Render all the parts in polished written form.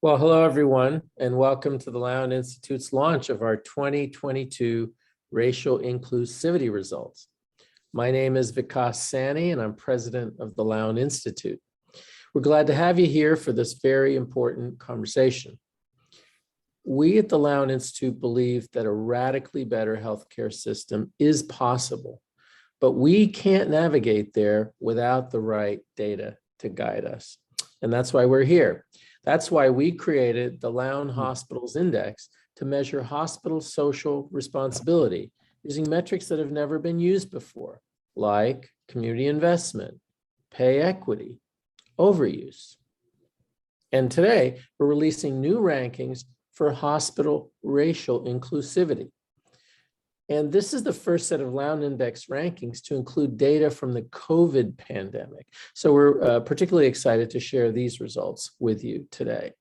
Well, hello, everyone, and welcome to the Lown Institute's launch of our 2022 Racial Inclusivity results. My name is Vikas Sani, and I'm president of the Lown Institute. We're glad to have you here for this very important conversation. We at the Lown Institute believe that a radically better healthcare system is possible, but we can't navigate there without the right data to guide us. And that's why we're here. That's why we created the Lown Hospitals Index to measure hospital social responsibility using metrics that have never been used before, like community investment, pay equity, overuse. And today, we're releasing new rankings for hospital racial inclusivity. And this is the first set of Lown Index rankings to include data from the COVID pandemic. So we're particularly excited to share these results with you today.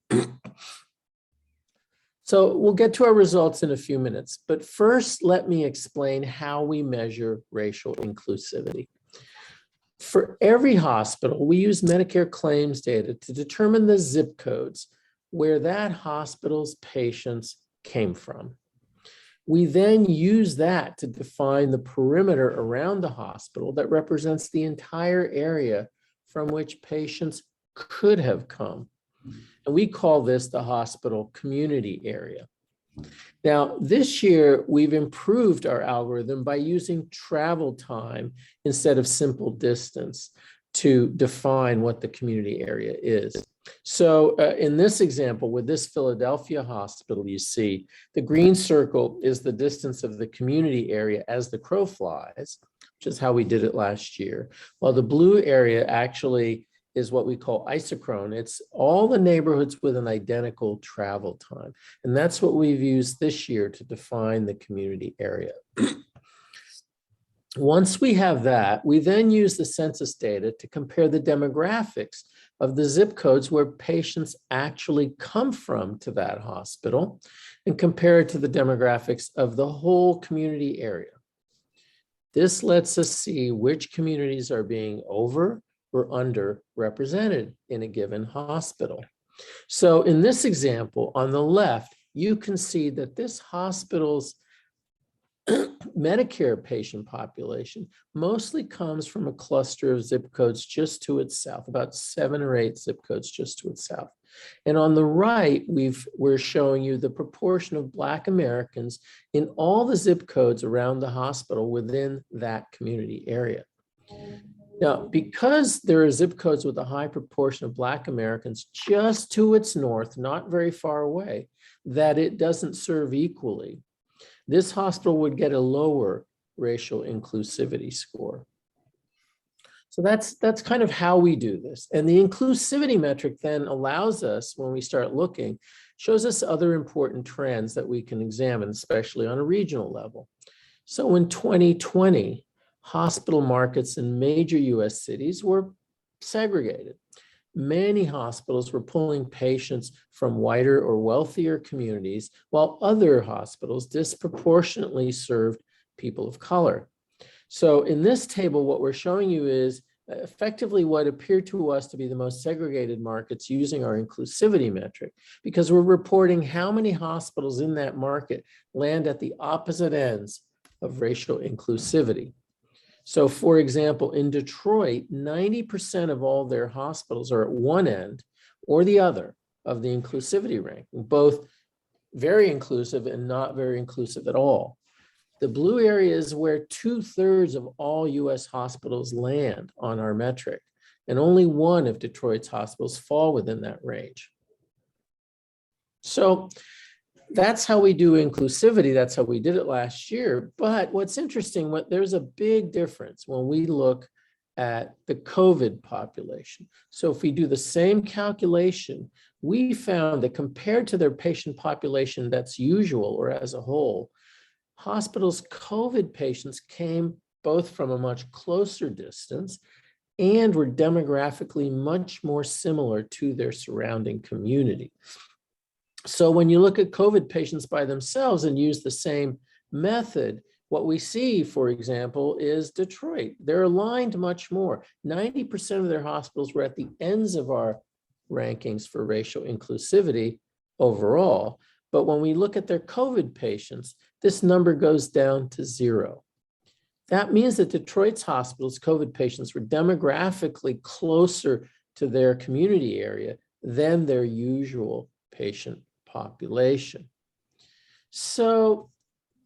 So we'll get to our results in a few minutes, but first let me explain how we measure racial inclusivity. For every hospital, we use Medicare claims data to determine the zip codes where that hospital's patients came from. We then use that to define the perimeter around the hospital that represents the entire area from which patients could have come. And we call this the hospital community area. Now, this year, we've improved our algorithm by using travel time instead of simple distance to define what the community area is. So in this example, with this Philadelphia hospital, you see the green circle is the distance of the community area as the crow flies, which is how we did it last year, while the blue area actually is what we call isochrone. It's all the neighborhoods with an identical travel time. And that's what we've used this year to define the community area. Once we have that, we then use the census data to compare the demographics of the zip codes where patients actually come from to that hospital and compare it to the demographics of the whole community area. This lets us see which communities are being over or underrepresented in a given hospital. So in this example, on the left, you can see that this hospital's Medicare patient population mostly comes from a cluster of zip codes just to its south, about 7 or 8 zip codes just to its south. And on the right, we're showing you the proportion of Black Americans in all the zip codes around the hospital within that community area. Now, because there are zip codes with a high proportion of Black Americans just to its north, not very far away, that it doesn't serve equally, this hospital would get a lower racial inclusivity score. So that's kind of how we do this. And the inclusivity metric then allows us, when we start looking, shows us other important trends that we can examine, especially on a regional level. So in 2020, hospital markets in major US cities were segregated. Many hospitals were pulling patients from whiter or wealthier communities, while other hospitals disproportionately served people of color. So in this table, what we're showing you is effectively what appeared to us to be the most segregated markets using our inclusivity metric, because we're reporting how many hospitals in that market land at the opposite ends of racial inclusivity. So for example, in Detroit, 90% of all their hospitals are at one end or the other of the inclusivity ranking, both very inclusive and not very inclusive at all. The blue area is where 2/3 of all US hospitals land on our metric, and only one of Detroit's hospitals fall within that range. So that's how we do inclusivity. That's how we did it last year. But what's interesting, there's a big difference when we look at the COVID population. So if we do the same calculation, we found that compared to their patient population that's usual or as a whole, hospitals' COVID patients came both from a much closer distance and were demographically much more similar to their surrounding community. So when you look at COVID patients by themselves and use the same method, what we see, for example, is Detroit. They're aligned much more. 90% of their hospitals were at the ends of our rankings for racial inclusivity overall. But when we look at their COVID patients, this number goes down to 0. That means that Detroit's hospitals' COVID patients were demographically closer to their community area than their usual patient population. So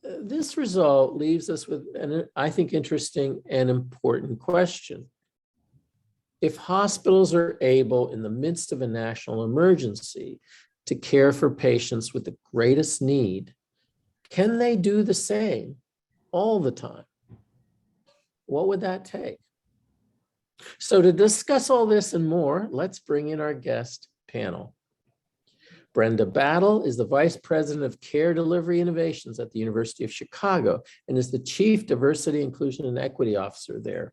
this result leaves us with an, I think, interesting and important question. If hospitals are able, in the midst of a national emergency, to care for patients with the greatest need, can they do the same all the time? What would that take? So to discuss all this and more, let's bring in our guest panel. Brenda Battle is the Vice President of Care Delivery Innovations at the University of Chicago and is the Chief Diversity, Inclusion, and Equity Officer there.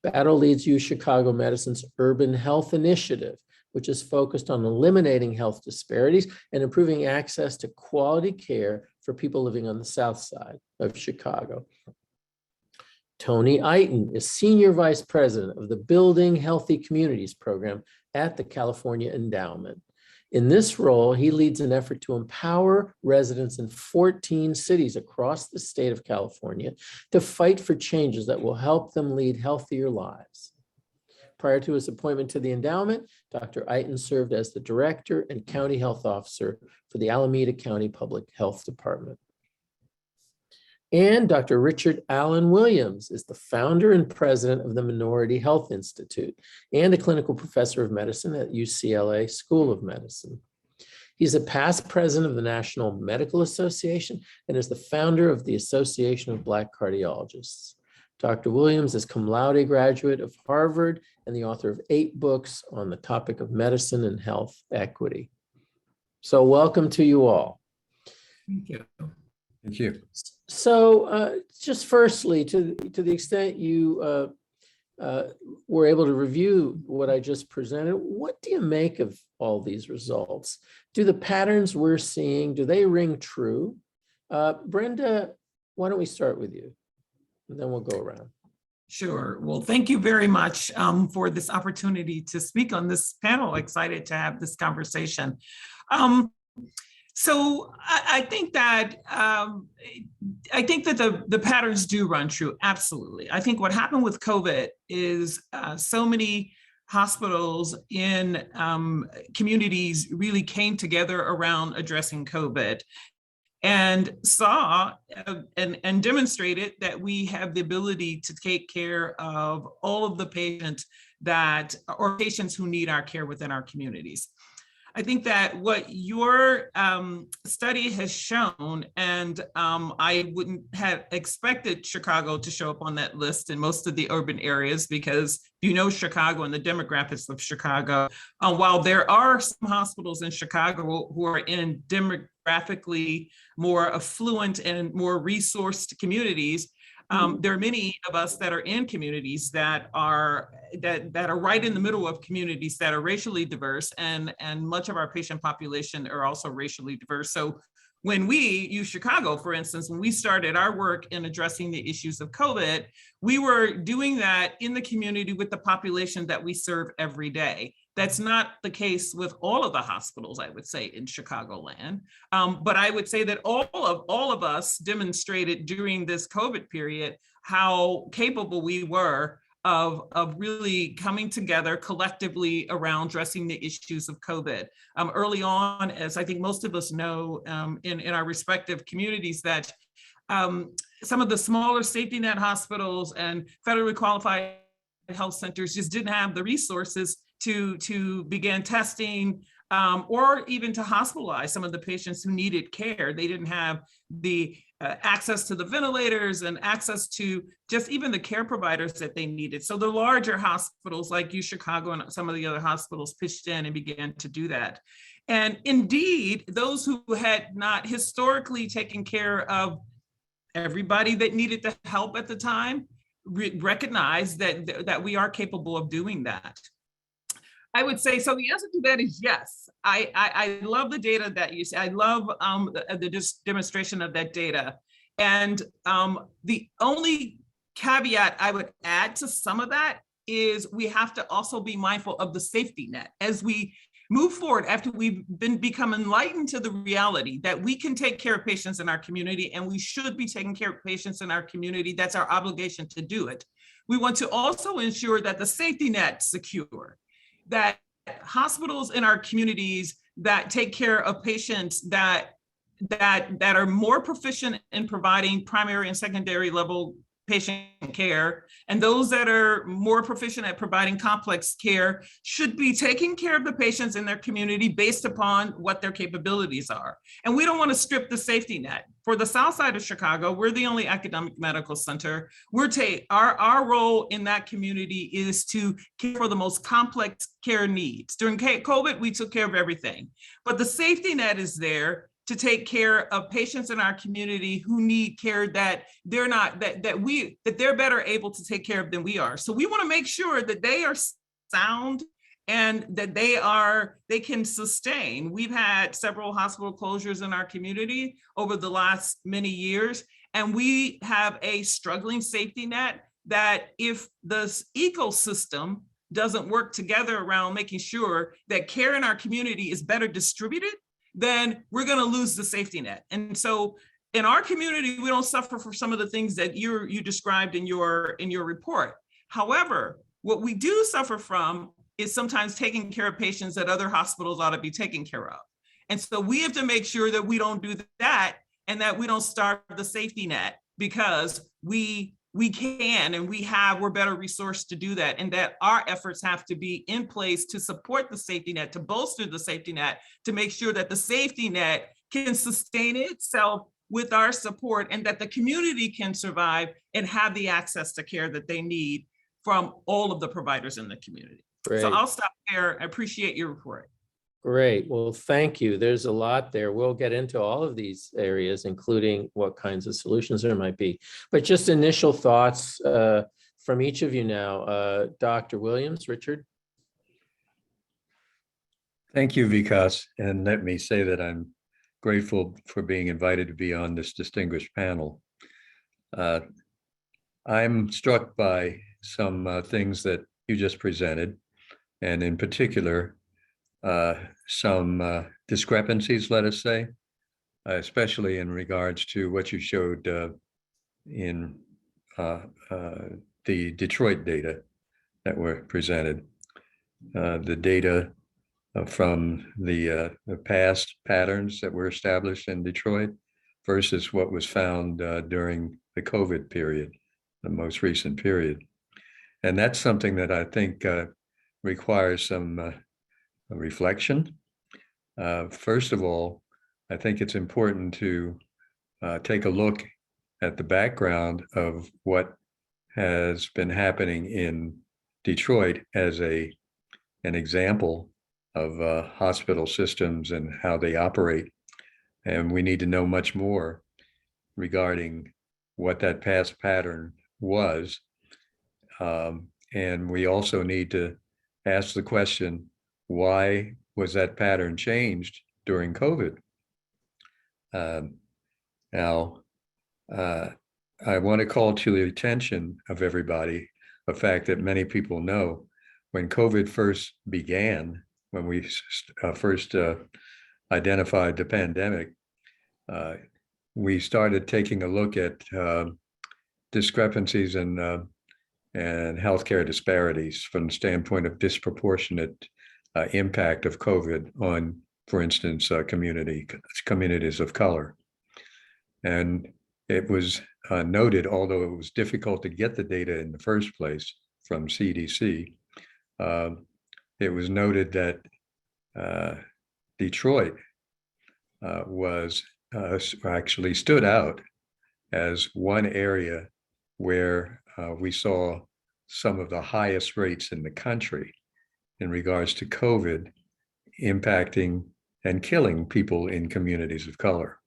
Battle leads U Chicago Medicine's Urban Health Initiative, which is focused on eliminating health disparities and improving access to quality care for people living on the South Side of Chicago. Tony Eiton is Senior Vice President of the Building Healthy Communities program at the California Endowment. In this role, he leads an effort to empower residents in 14 cities across the state of California to fight for changes that will help them lead healthier lives. Prior to his appointment to the endowment, Dr. Eiton served as the Director and County Health Officer for the Alameda County Public Health Department. And Dr. Richard Allen Williams is the founder and president of the Minority Health Institute and a clinical professor of medicine at UCLA School of Medicine. He's a past president of the National Medical Association and is the founder of the Association of Black Cardiologists. Dr. Williams is cum laude graduate of Harvard and the author of 8 books on the topic of medicine and health equity. So welcome to you all. Thank you. Thank you. So just firstly, to the extent you were able to review what I just presented, what do you make of all these results? Do the patterns we're seeing, do they ring true? Brenda, why don't we start with you? And then we'll go around. Sure. Well, thank you very much for this opportunity to speak on this panel. Excited to have this conversation. So I think that the patterns do run true. Absolutely. I think what happened with COVID is so many hospitals in communities really came together around addressing COVID and saw and demonstrated that we have the ability to take care of all of the patients or patients who need our care within our communities. I think that what your study has shown, and I wouldn't have expected Chicago to show up on that list in most of the urban areas, because you know Chicago and the demographics of Chicago. While there are some hospitals in Chicago who are in demographically more affluent and more resourced communities, there are many of us that are in communities that are right in the middle of communities that are racially diverse, and much of our patient population are also racially diverse. So when we use Chicago, for instance, when we started our work in addressing the issues of COVID, we were doing that in the community with the population that we serve every day. That's not the case with all of the hospitals, I would say, in Chicagoland. But I would say that all of us demonstrated during this COVID period how capable we were of really coming together collectively around addressing the issues of COVID. Early on, as I think most of us know in our respective communities, that some of the smaller safety net hospitals and federally qualified health centers just didn't have the resources to begin testing or even to hospitalize some of the patients who needed care. They didn't have the access to the ventilators and access to just even the care providers that they needed. So the larger hospitals like U Chicago and some of the other hospitals pitched in and began to do that. And indeed, those who had not historically taken care of everybody that needed the help at the time recognize that we are capable of doing that. I would say, so the answer to that is yes. I love the data that you see. I love the demonstration of that data. And the only caveat I would add to some of that is we have to also be mindful of the safety net. As we move forward after we've become enlightened to the reality that we can take care of patients in our community, and we should be taking care of patients in our community. That's our obligation to do it. We want to also ensure that the safety net's secure, that hospitals in our communities that take care of patients that are more proficient in providing primary and secondary level patient care, and those that are more proficient at providing complex care should be taking care of the patients in their community based upon what their capabilities are. And we don't want to strip the safety net. For the South Side of Chicago, we're the only academic medical center. Our role in that community is to care for the most complex care needs. During COVID, we took care of everything, but the safety net is there to take care of patients in our community who need care that they're not, that they're better able to take care of than we are. So we want to make sure that they are sound and that they can sustain. We've had several hospital closures in our community over the last many years, and we have a struggling safety net that if the ecosystem doesn't work together around making sure that care in our community is better distributed, then we're going to lose the safety net. And so in our community, we don't suffer for some of the things that you described in your report. However, what we do suffer from is sometimes taking care of patients that other hospitals ought to be taking care of. And so we have to make sure that we don't do that and that we don't starve the safety net, because we can and we're better resourced to do that, and that our efforts have to be in place to support the safety net, to bolster the safety net, to make sure that the safety net can sustain itself with our support, and that the community can survive and have the access to care that they need from all of the providers in the community. Great. So I'll stop there. I appreciate your report. Great. Well, thank you. There's a lot there. We'll get into all of these areas, including what kinds of solutions there might be. But just initial thoughts from each of you now. Dr. Williams, Richard? Thank you, Vikas. And let me say that I'm grateful for being invited to be on this distinguished panel. I'm struck by some things that you just presented, and in particular, some discrepancies, let us say, especially in regards to what you showed in the Detroit data that were presented. The data from the past patterns that were established in Detroit versus what was found during the COVID period, the most recent period. And that's something that I think requires some reflection. First of all, I think it's important to take a look at the background of what has been happening in Detroit as an example of hospital systems and how they operate. And we need to know much more regarding what that past pattern was. And we also need to ask the question, why was that pattern changed during COVID? Now, I want to call to the attention of everybody a fact that many people know. When COVID first began, when we first identified the pandemic, we started taking a look at discrepancies and healthcare disparities from the standpoint of disproportionate impact of COVID on, for instance, communities of color. And it was noted, although it was difficult to get the data in the first place from CDC, it was noted that Detroit was actually stood out as one area where we saw some of the highest rates in the country in regards to COVID impacting and killing people in communities of color.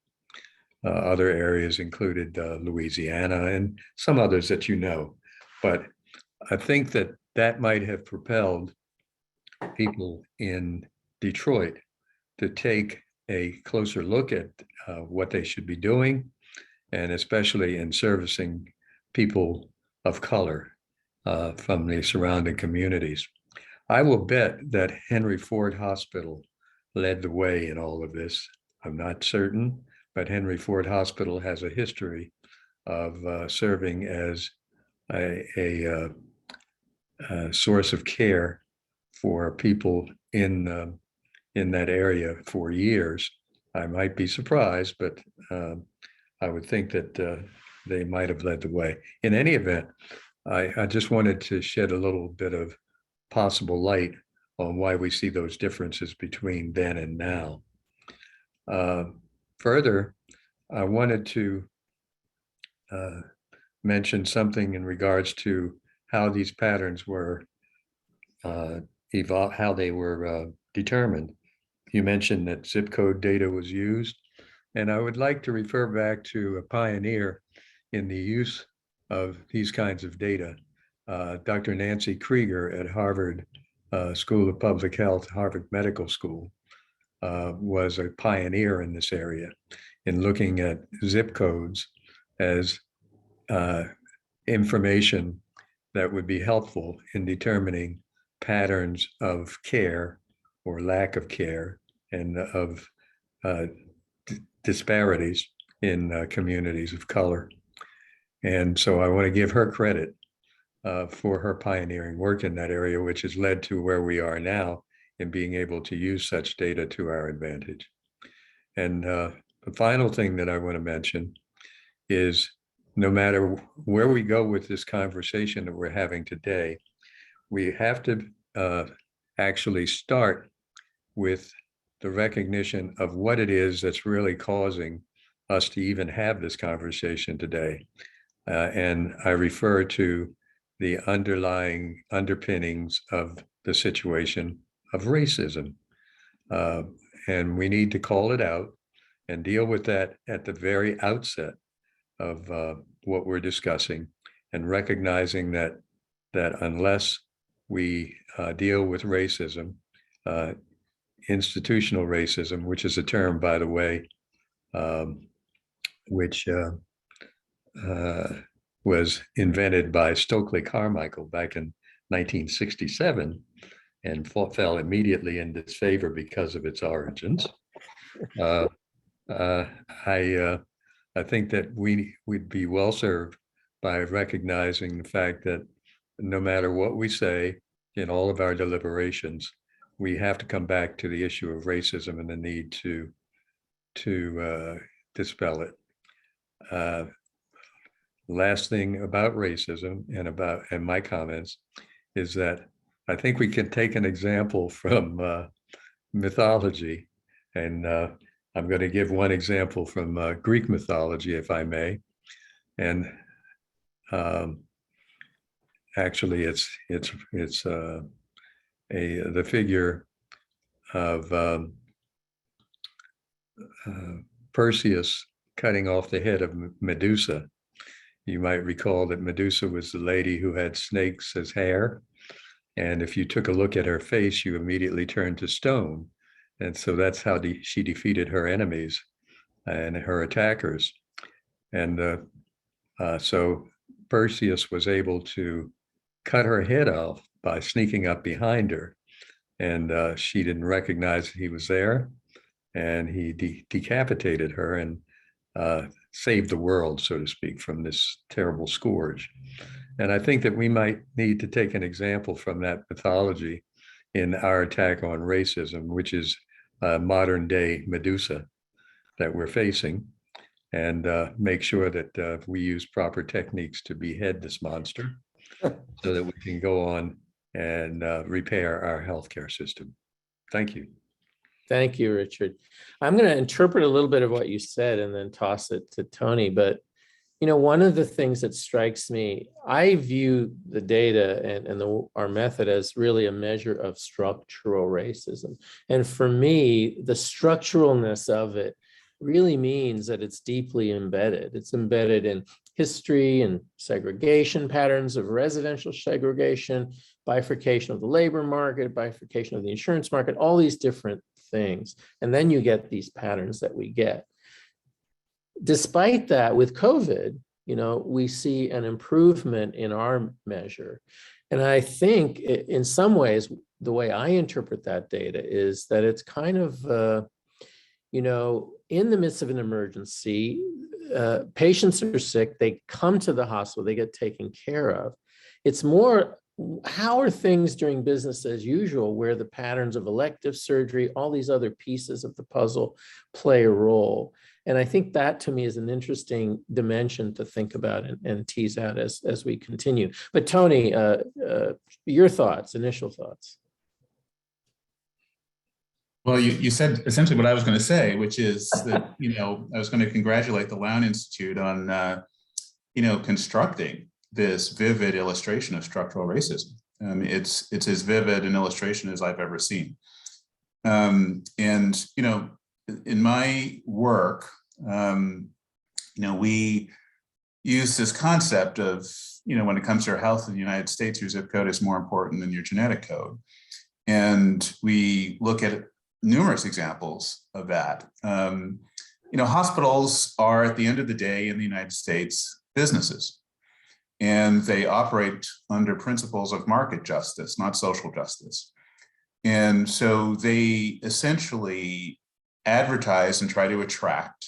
Other areas included Louisiana and some others that you know. But I think that that might have propelled people in Detroit to take a closer look at what they should be doing, and especially in servicing people of color from the surrounding communities. I will bet that Henry Ford Hospital led the way in all of this. I'm not certain, but Henry Ford Hospital has a history of serving as a source of care for people in that area for years. I might be surprised, but I would think that they might have led the way. In any event, I just wanted to shed a little bit of possible light on why we see those differences between then and now. Further, I wanted to mention something in regards to how these patterns were how they were determined. You mentioned that zip code data was used, and I would like to refer back to a pioneer in the use of these kinds of data, Dr. Nancy Krieger at Harvard School of Public Health, Harvard Medical School, was a pioneer in this area in looking at zip codes as information that would be helpful in determining patterns of care or lack of care and of disparities in communities of color. And so I want to give her credit for her pioneering work in that area, which has led to where we are now in being able to use such data to our advantage. And the final thing that I want to mention is no matter where we go with this conversation that we're having today, we have to actually start with the recognition of what it is that's really causing us to even have this conversation today. And I refer to the underlying underpinnings of the situation of racism. And we need to call it out and deal with that at the very outset of what we're discussing, and recognizing that unless we deal with racism, institutional racism, which is a term, by the way, which was invented by Stokely Carmichael back in 1967 and fell immediately in disfavor because of its origins. I think that we'd be well served by recognizing the fact that no matter what we say in all of our deliberations, we have to come back to the issue of racism and the need to dispel it. Last thing about racism and my comments is that I think we can take an example from mythology, and I'm going to give one example from Greek mythology, if I may. And actually, it's the figure of Perseus cutting off the head of Medusa. You might recall that Medusa was the lady who had snakes as hair. And if you took a look at her face, you immediately turned to stone. And so that's how she defeated her enemies and her attackers. And so Perseus was able to cut her head off by sneaking up behind her. And she didn't recognize that he was there. And he decapitated her and saved the world, so to speak, from this terrible scourge. And I think that we might need to take an example from that mythology in our attack on racism, which is modern day Medusa that we're facing, and make sure that we use proper techniques to behead this monster so that we can go on and repair our healthcare system. Thank you. Thank you, Richard. I'm going to interpret a little bit of what you said and then toss it to Tony. But, you know, one of the things that strikes me, I view the data and our method as really a measure of structural racism. And for me, the structuralness of it really means that it's deeply embedded. It's embedded in history and segregation patterns of residential segregation, bifurcation of the labor market, bifurcation of the insurance market, all these different things. And then you get these patterns that we get. Despite that, with COVID, you know, we see an improvement in our measure. And I think in some ways, the way I interpret that data is that it's kind of, in the midst of an emergency, patients are sick, they come to the hospital, they get taken care of. It's more, how are things during business as usual, where the patterns of elective surgery, all these other pieces of the puzzle play a role. And I think that to me is an interesting dimension to think about and tease out as we continue. But Tony, your thoughts, initial thoughts. Well, you said essentially what I was going to say, which is that, I was going to congratulate the Lown Institute on, constructing this vivid illustration of structural racism. It's as vivid an illustration as I've ever seen. In my work, we use this concept of, when it comes to our health in the United States, your zip code is more important than your genetic code. And we look at numerous examples of that. Hospitals are, at the end of the day, in the United States, businesses. And they operate under principles of market justice, not social justice. And so they essentially advertise and try to attract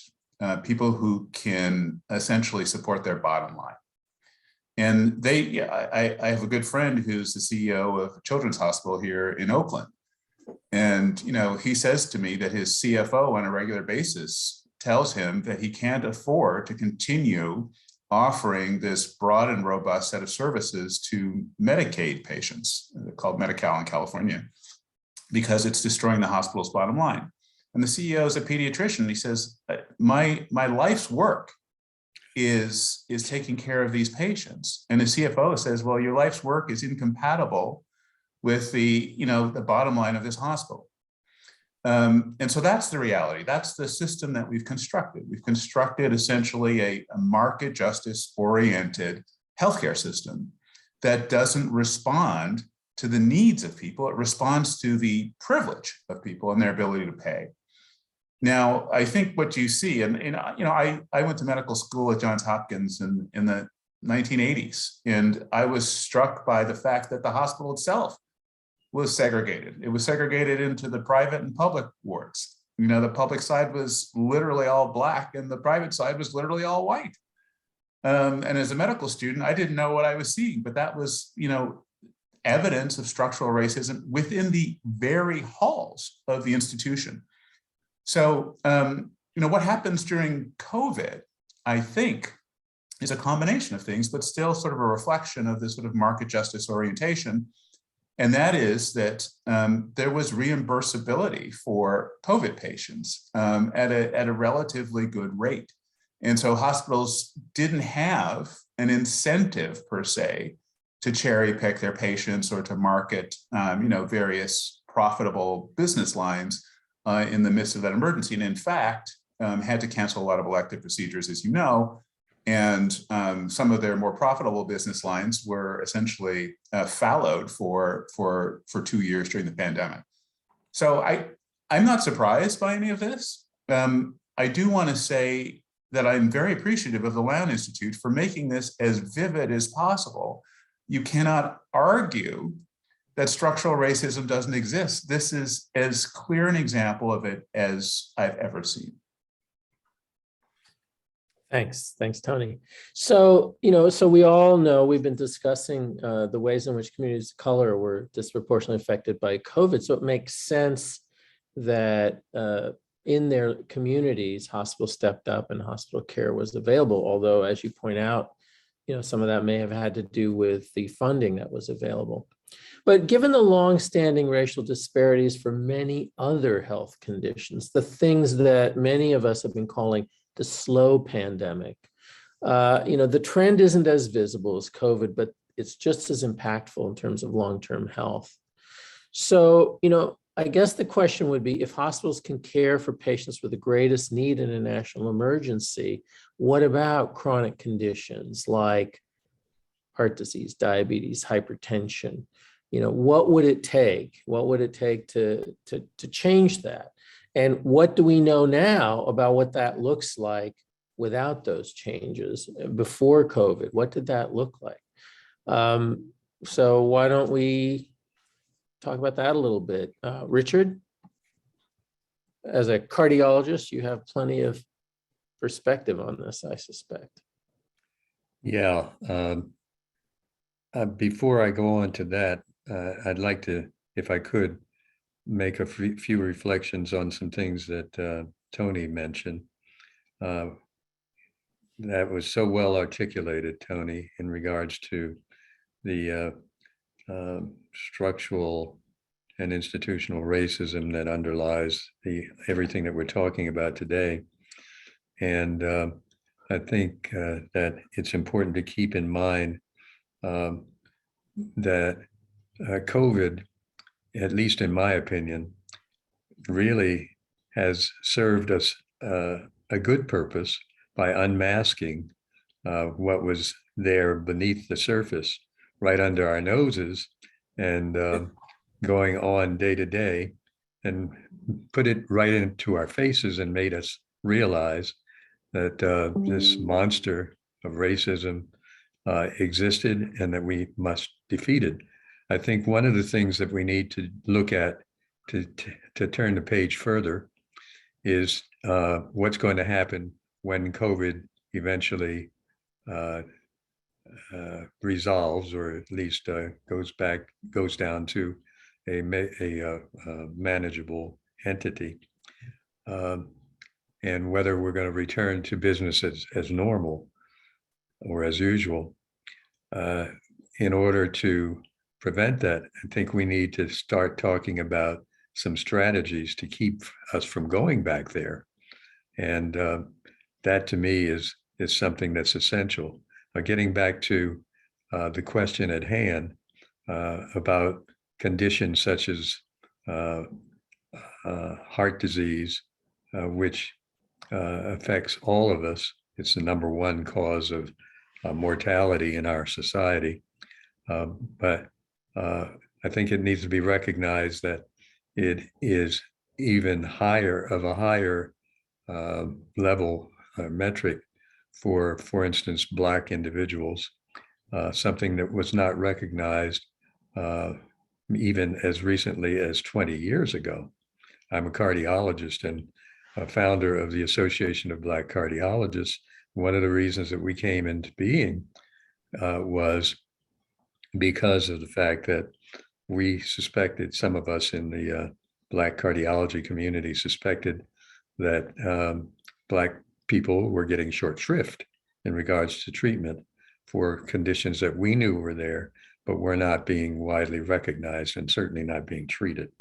people who can essentially support their bottom line. And I have a good friend who's the CEO of a children's hospital here in Oakland. And, he says to me that his CFO on a regular basis tells him that he can't afford to continue offering this broad and robust set of services to Medicaid patients, called Medi-Cal in California, because it's destroying the hospital's bottom line. And the CEO is a pediatrician. He says, my life's work is taking care of these patients. And the CFO says, well, your life's work is incompatible with the bottom line of this hospital. And so that's the reality. That's the system that we've constructed. We've constructed essentially a market justice oriented healthcare system that doesn't respond to the needs of people. It responds to the privilege of people and their ability to pay. Now, I think what you see, I went to medical school at Johns Hopkins in the 1980s, and I was struck by the fact that the hospital itself was segregated. It was segregated into the private and public wards. The public side was literally all Black and the private side was literally all white. And as a medical student, I didn't know what I was seeing, but that was, evidence of structural racism within the very halls of the institution. So, what happens during COVID, I think, is a combination of things, but still sort of a reflection of this sort of market justice orientation. And that is that there was reimbursability for COVID patients at a relatively good rate. And so hospitals didn't have an incentive per se to cherry pick their patients or to market various profitable business lines in the midst of that emergency. And in fact, had to cancel a lot of elective procedures, as you know. And some of their more profitable business lines were essentially fallowed for 2 years during the pandemic. So I'm not surprised by any of this. I do want to say that I'm very appreciative of the Lown Institute for making this as vivid as possible. You cannot argue that structural racism doesn't exist. This is as clear an example of it as I've ever seen. Thanks, Tony. So, so we all know we've been discussing the ways in which communities of color were disproportionately affected by COVID. So it makes sense that in their communities, hospitals stepped up and hospital care was available. Although, as you point out, some of that may have had to do with the funding that was available. But given the long-standing racial disparities for many other health conditions, the things that many of us have been calling the slow pandemic, the trend isn't as visible as COVID, but it's just as impactful in terms of long-term health. So, I guess the question would be, if hospitals can care for patients with the greatest need in a national emergency, what about chronic conditions like heart disease, diabetes, hypertension? What would it take? What would it take to change that? And what do we know now about what that looks like without those changes before COVID? What did that look like? So why don't we talk about that a little bit? Richard, as a cardiologist, you have plenty of perspective on this, I suspect. Yeah. Before I go on to that, I'd like to, if I could, make a few reflections on some things that Tony mentioned. That was so well articulated, Tony, in regards to the structural and institutional racism that underlies everything that we're talking about today. And I think that it's important to keep in mind that COVID, at least in my opinion, really has served us a good purpose by unmasking what was there beneath the surface, right under our noses, and going on day to day, and put it right into our faces and made us realize that this monster of racism existed and that we must defeat it. I think one of the things that we need to look at to turn the page further is what's going to happen when COVID eventually resolves, or at least goes down to a manageable entity, and whether we're going to return to business as normal or as usual. In order to prevent that, I think we need to start talking about some strategies to keep us from going back there. And that to me is something that's essential. Getting back to the question at hand about conditions such as heart disease, which affects all of us. It's the number one cause of mortality in our society. But I think it needs to be recognized that it is even higher level metric for instance, Black individuals, something that was not recognized even as recently as 20 years ago. I'm a cardiologist and a founder of the Association of Black Cardiologists. One of the reasons that we came into being was because of the fact that we suspected, some of us in the Black cardiology community suspected that Black people were getting short shrift in regards to treatment for conditions that we knew were there, but were not being widely recognized and certainly not being treated.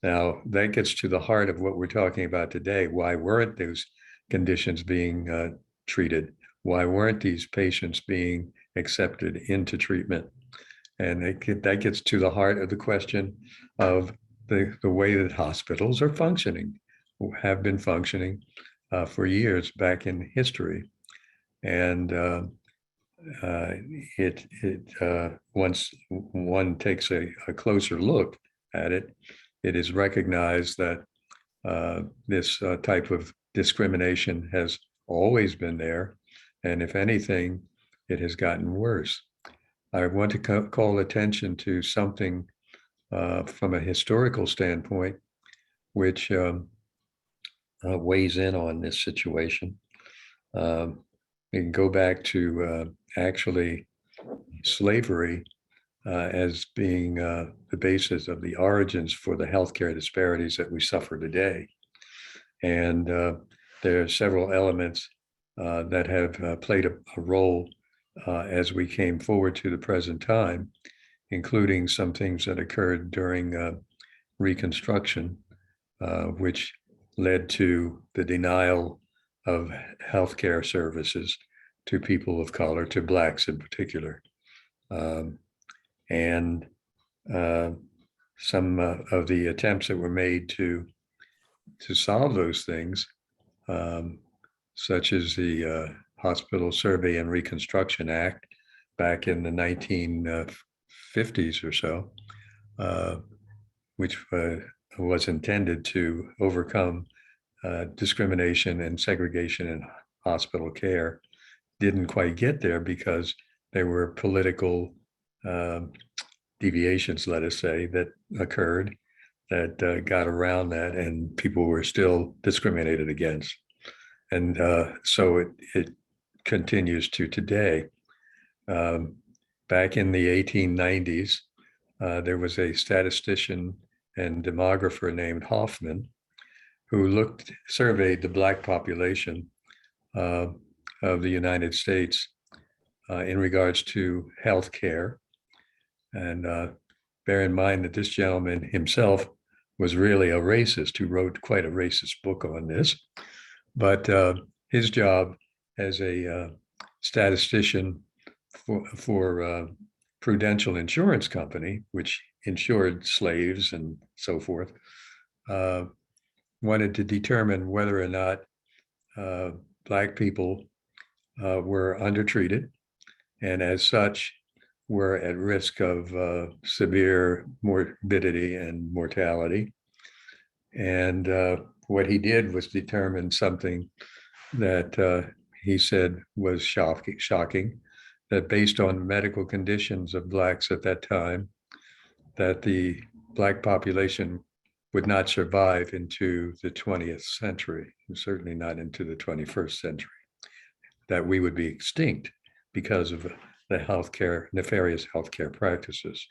Now, that gets to the heart of what we're talking about today. Why weren't those conditions being treated? Why weren't these patients being accepted into treatment? And that gets to the heart of the question of the way that hospitals are functioning, have been functioning for years back in history. And once one takes a closer look at it, it is recognized that this type of discrimination has always been there. And if anything, it has gotten worse. I want to call attention to something from a historical standpoint, which weighs in on this situation. We can go back to actually slavery as being the basis of the origins for the healthcare disparities that we suffer today. And there are several elements that have played a role as we came forward to the present time, including some things that occurred during Reconstruction, which led to the denial of healthcare services to people of color, to Blacks in particular. And some of the attempts that were made to solve those things, such as the Hospital Survey and Reconstruction Act back in the 1950s or so, which was intended to overcome discrimination and segregation in hospital care, didn't quite get there because there were political deviations, let us say, that occurred that got around that, and people were still discriminated against. And so it continues to today. Back in the 1890s, there was a statistician and demographer named Hoffman who surveyed the Black population of the United States in regards to health care. And bear in mind that this gentleman himself was really a racist who wrote quite a racist book on this. But his job as a statistician for Prudential Insurance Company, which insured slaves and so forth, wanted to determine whether or not Black people were undertreated, and as such were at risk of severe morbidity and mortality. And what he did was determine something that he said was shocking, that based on medical conditions of Blacks at that time, that the Black population would not survive into the 20th century, and certainly not into the 21st century, that we would be extinct because of the nefarious healthcare practices.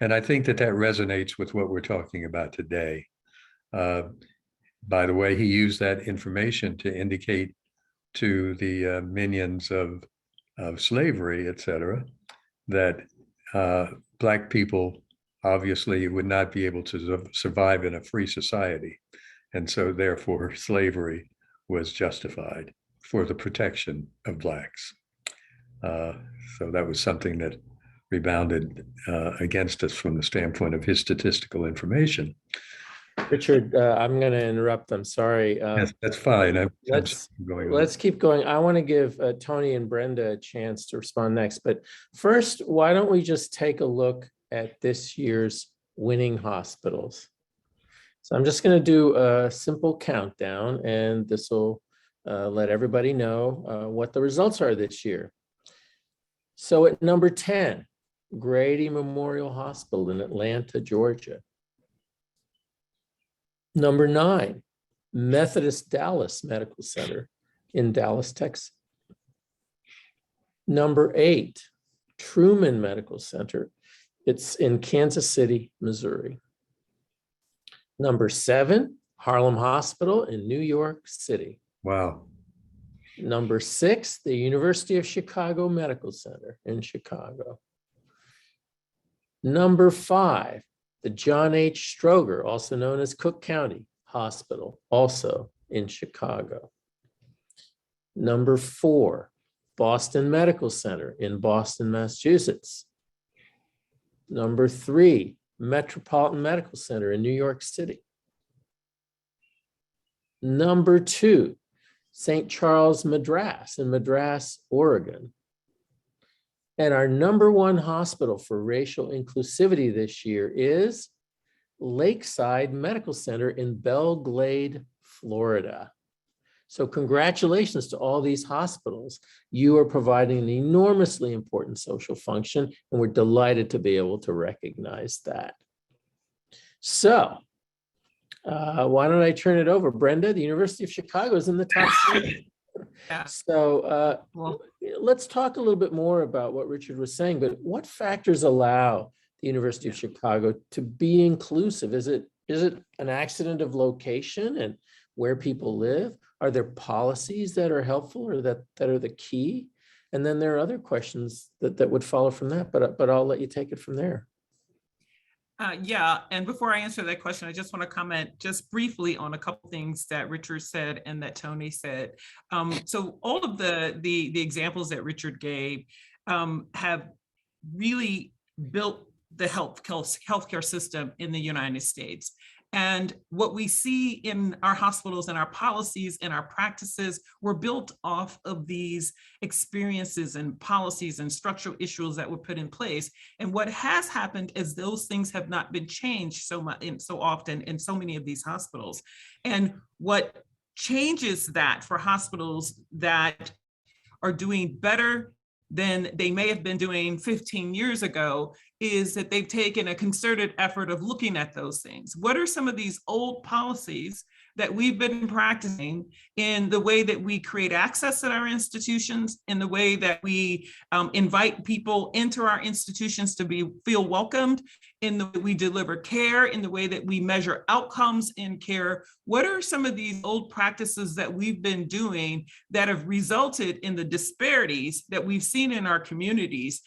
And I think that resonates with what we're talking about today. By the way, he used that information to indicate to the minions of slavery, et cetera, that Black people obviously would not be able to survive in a free society. And so therefore slavery was justified for the protection of Blacks. So that was something that rebounded against us from the standpoint of his statistical information. Richard, I'm going to interrupt. I'm sorry. Yes, that's fine. Let's keep going. I want to give Tony and Brenda a chance to respond next. But first, why don't we just take a look at this year's winning hospitals? So I'm just going to do a simple countdown, and this will let everybody know what the results are this year. So at number 10, Grady Memorial Hospital in Atlanta, Georgia. Number 9, Methodist Dallas Medical Center in Dallas, Texas. Number 8, Truman Medical Center. It's in Kansas City, Missouri. Number 7, Harlem Hospital in New York City. Wow. Number 6, the University of Chicago Medical Center in Chicago. Number 5, the John H. Stroger, also known as Cook County Hospital, also in Chicago. Number 4, Boston Medical Center in Boston, Massachusetts. Number 3, Metropolitan Medical Center in New York City. Number 2, St. Charles Madras in Madras, Oregon. And our number 1 hospital for racial inclusivity this year is Lakeside Medical Center in Belle Glade, Florida. So congratulations to all these hospitals. You are providing an enormously important social function, and we're delighted to be able to recognize that. So why don't I turn it over? Brenda, the University of Chicago is in the top 10. Yeah. So let's talk a little bit more about what Richard was saying, but what factors allow the University of Chicago to be inclusive? Is it an accident of location and where people live? Are there policies that are helpful or that are the key? And then there are other questions that would follow from that, but I'll let you take it from there. Yeah, and before I answer that question, I just want to comment just briefly on a couple things that Richard said and that Tony said. So all of the examples that Richard gave have really built the healthcare system in the United States. And what we see in our hospitals and our policies and our practices were built off of these experiences and policies and structural issues that were put in place. And what has happened is those things have not been changed so much and so often in so many of these hospitals. And what changes that for hospitals that are doing better than they may have been doing 15 years ago is that they've taken a concerted effort of looking at those things. What are some of these old policies that we've been practicing in the way that we create access at our institutions, in the way that we invite people into our institutions to feel welcomed, in the way we deliver care, in the way that we measure outcomes in care? What are some of these old practices that we've been doing that have resulted in the disparities that we've seen in our communities?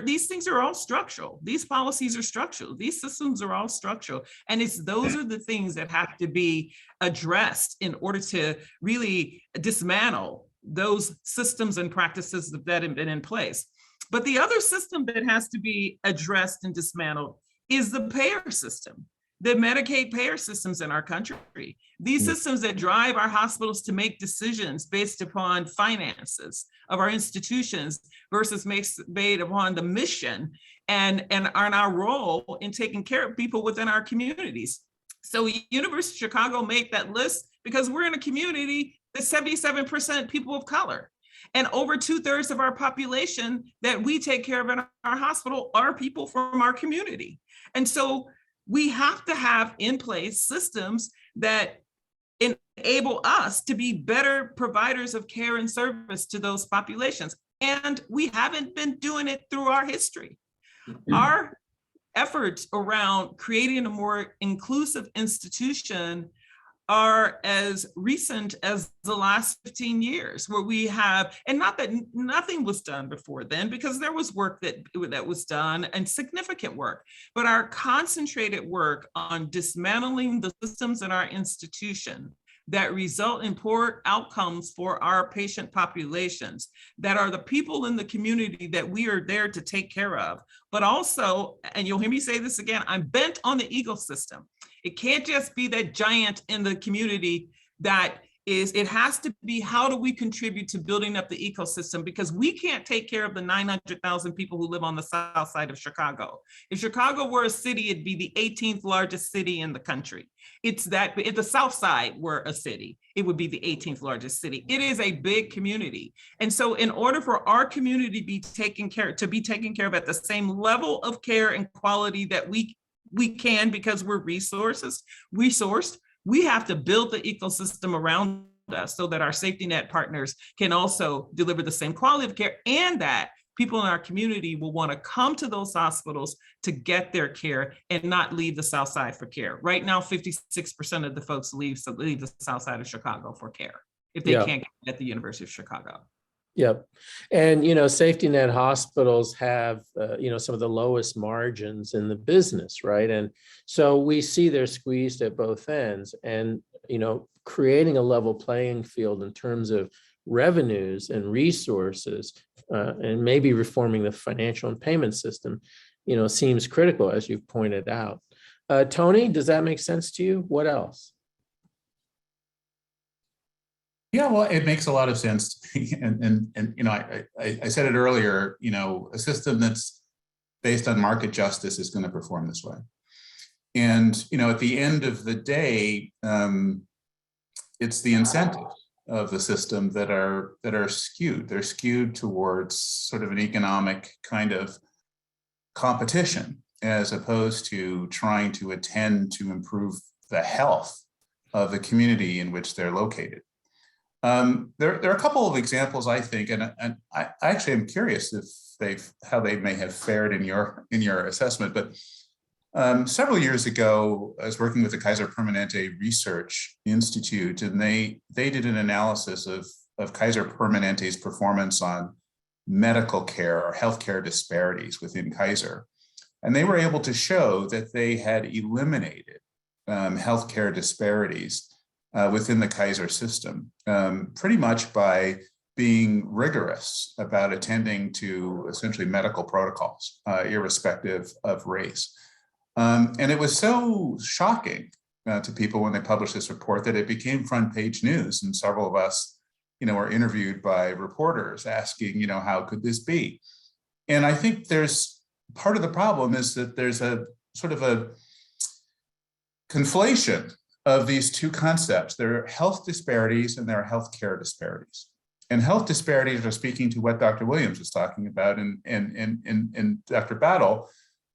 These things are all structural. These policies are structural. These systems are all structural. And those are the things that have to be addressed in order to really dismantle those systems and practices that have been in place. But the other system that has to be addressed and dismantled is the payer system, the Medicaid payer systems in our country. These systems that drive our hospitals to make decisions based upon finances of our institutions versus made upon the mission and our role in taking care of people within our communities. So University of Chicago made that list because we're in a community that's 77% people of color. And over 2/3 of our population that we take care of in our hospital are people from our community. And so we have to have in place systems that enable us to be better providers of care and service to those populations. And we haven't been doing it through our history. Our efforts around creating a more inclusive institution are as recent as the last 15 years, where we have, and not that nothing was done before then, because there was work that was done and significant work, but our concentrated work on dismantling the systems in our institution that result in poor outcomes for our patient populations, that are the people in the community that we are there to take care of. But also, and you'll hear me say this again, I'm bent on the ecosystem. It can't just be that giant in the community it has to be, how do we contribute to building up the ecosystem? Because we can't take care of the 900,000 people who live on the south side of Chicago. If Chicago were a city, it'd be the 18th largest city in the country. If the south side were a city, it would be the 18th largest city. It is a big community. And so in order for our community to be taken care of at the same level of care and quality that we can, because we're resourced, we have to build the ecosystem around us so that our safety net partners can also deliver the same quality of care, and that people in our community will want to come to those hospitals to get their care and not leave the South Side for care. Right now, 56% of the folks leave the South Side of Chicago for care if they can't get at the University of Chicago. Yep. And, safety net hospitals have, some of the lowest margins in the business, right? And so we see they're squeezed at both ends, and, creating a level playing field in terms of revenues and resources, and maybe reforming the financial and payment system, seems critical, as you've pointed out. Tony, does that make sense to you? What else? Yeah, well, it makes a lot of sense. And I said it earlier, a system that's based on market justice is going to perform this way. And, at the end of the day, it's the incentives of the system that are skewed. They're skewed towards sort of an economic kind of competition, as opposed to trying to attend to improve the health of the community in which they're located. There are a couple of examples, I think, and I actually am curious how they may have fared in your assessment. But several years ago, I was working with the Kaiser Permanente Research Institute, and they did an analysis of Kaiser Permanente's performance on medical care or healthcare disparities within Kaiser, and they were able to show that they had eliminated healthcare disparities within the Kaiser system, pretty much by being rigorous about attending to essentially medical protocols, irrespective of race. And it was so shocking to people when they published this report that it became front page news. And several of us, were interviewed by reporters asking, how could this be? And I think there's part of the problem is that there's a sort of a conflation of these two concepts. There are health disparities and there are healthcare disparities. And health disparities are speaking to what Dr. Williams was talking about and Dr. Battle,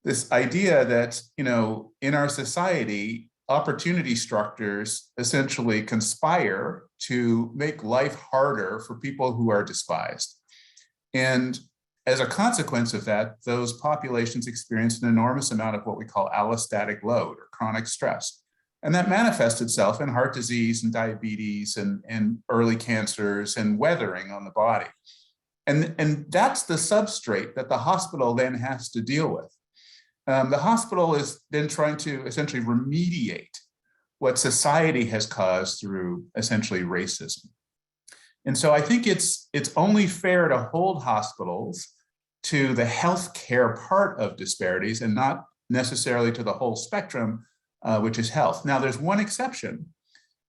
this idea that, you know, in our society, opportunity structures essentially conspire to make life harder for people who are despised. And as a consequence of that, those populations experience an enormous amount of what we call allostatic load or chronic stress. And that manifests itself in heart disease and diabetes and early cancers and weathering on the body. And that's the substrate that the hospital then has to deal with. The hospital is then trying to essentially remediate what society has caused through essentially racism. And so I think it's only fair to hold hospitals to the healthcare part of disparities and not necessarily to the whole spectrum, which is health. Now, there's one exception,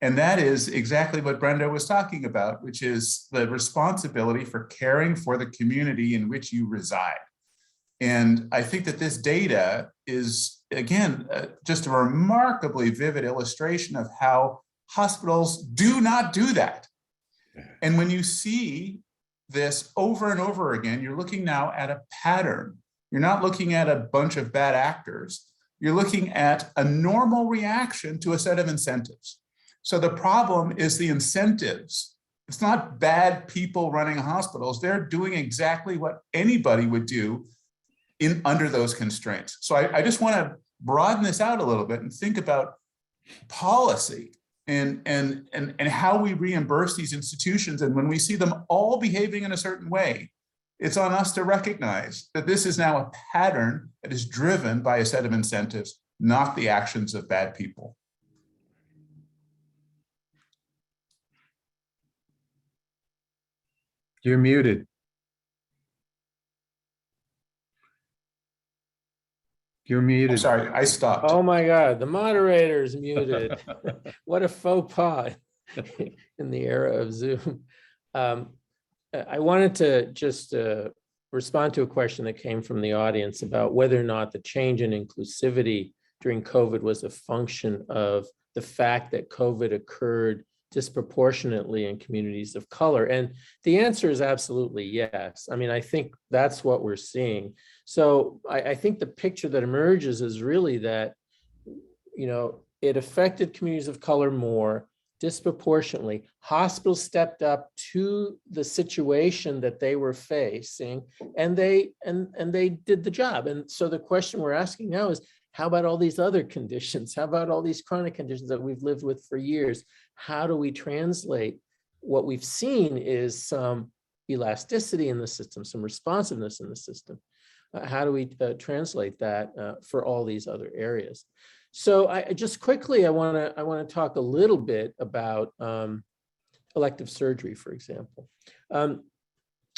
and that is exactly what Brenda was talking about, which is the responsibility for caring for the community in which you reside. And I think that this data is, again, just a remarkably vivid illustration of how hospitals do not do that. And when you see this over and over again, you're looking now at a pattern. You're not looking at a bunch of bad actors. You're looking at a normal reaction to a set of incentives. So the problem is the incentives. It's not bad people running hospitals. They're doing exactly what anybody would do under those constraints. So I just want to broaden this out a little bit and think about policy and how we reimburse these institutions. And when we see them all behaving in a certain way, it's on us to recognize that this is now a pattern that is driven by a set of incentives, not the actions of bad people. You're muted. You're muted. I'm sorry, I stopped. Oh my God, the moderator's muted. What a faux pas in the era of Zoom. I wanted to just respond to a question that came from the audience about whether or not the change in inclusivity during COVID was a function of the fact that COVID occurred disproportionately in communities of color. And the answer is absolutely yes. I mean, I think that's what we're seeing. So I think the picture that emerges is really that, you know, it affected communities of color more disproportionately. Hospitals stepped up to the situation that they were facing, and they did the job. And so the question we're asking now is, how about all these other conditions? How about all these chronic conditions that we've lived with for years? How do we translate? What we've seen is some elasticity in the system, some responsiveness in the system. How do we translate that for all these other areas? So I just quickly, I want to talk a little bit about elective surgery, for example.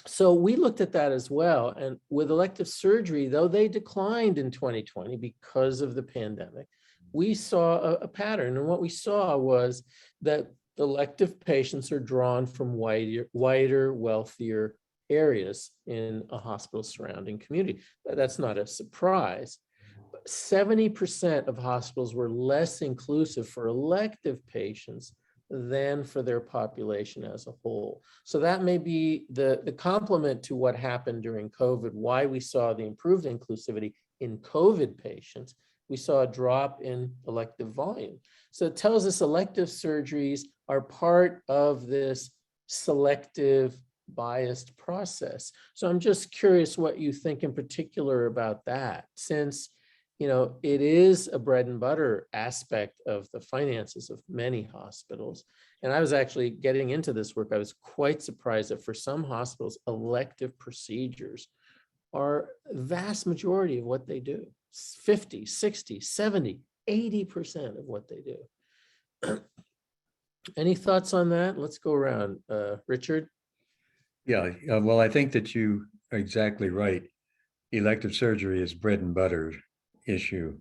So we looked at that as well. And with elective surgery, though they declined in 2020 because of the pandemic, we saw a pattern. And what we saw was that elective patients are drawn from wider, wealthier areas in a hospital surrounding community. That's not a surprise. 70% of hospitals were less inclusive for elective patients than for their population as a whole. So that may be the complement to what happened during COVID, why we saw the improved inclusivity in COVID patients. We saw a drop in elective volume. So it tells us elective surgeries are part of this selective biased process. So I'm just curious what you think in particular about that, since you know, it is a bread and butter aspect of the finances of many hospitals. And I was actually getting into this work. I was quite surprised that for some hospitals, elective procedures are a vast majority of what they do. 50, 60, 70, 80% of what they do. Any thoughts on that? Let's go around. Richard? Yeah, well, I think that you are exactly right. Elective surgery is bread and butter issue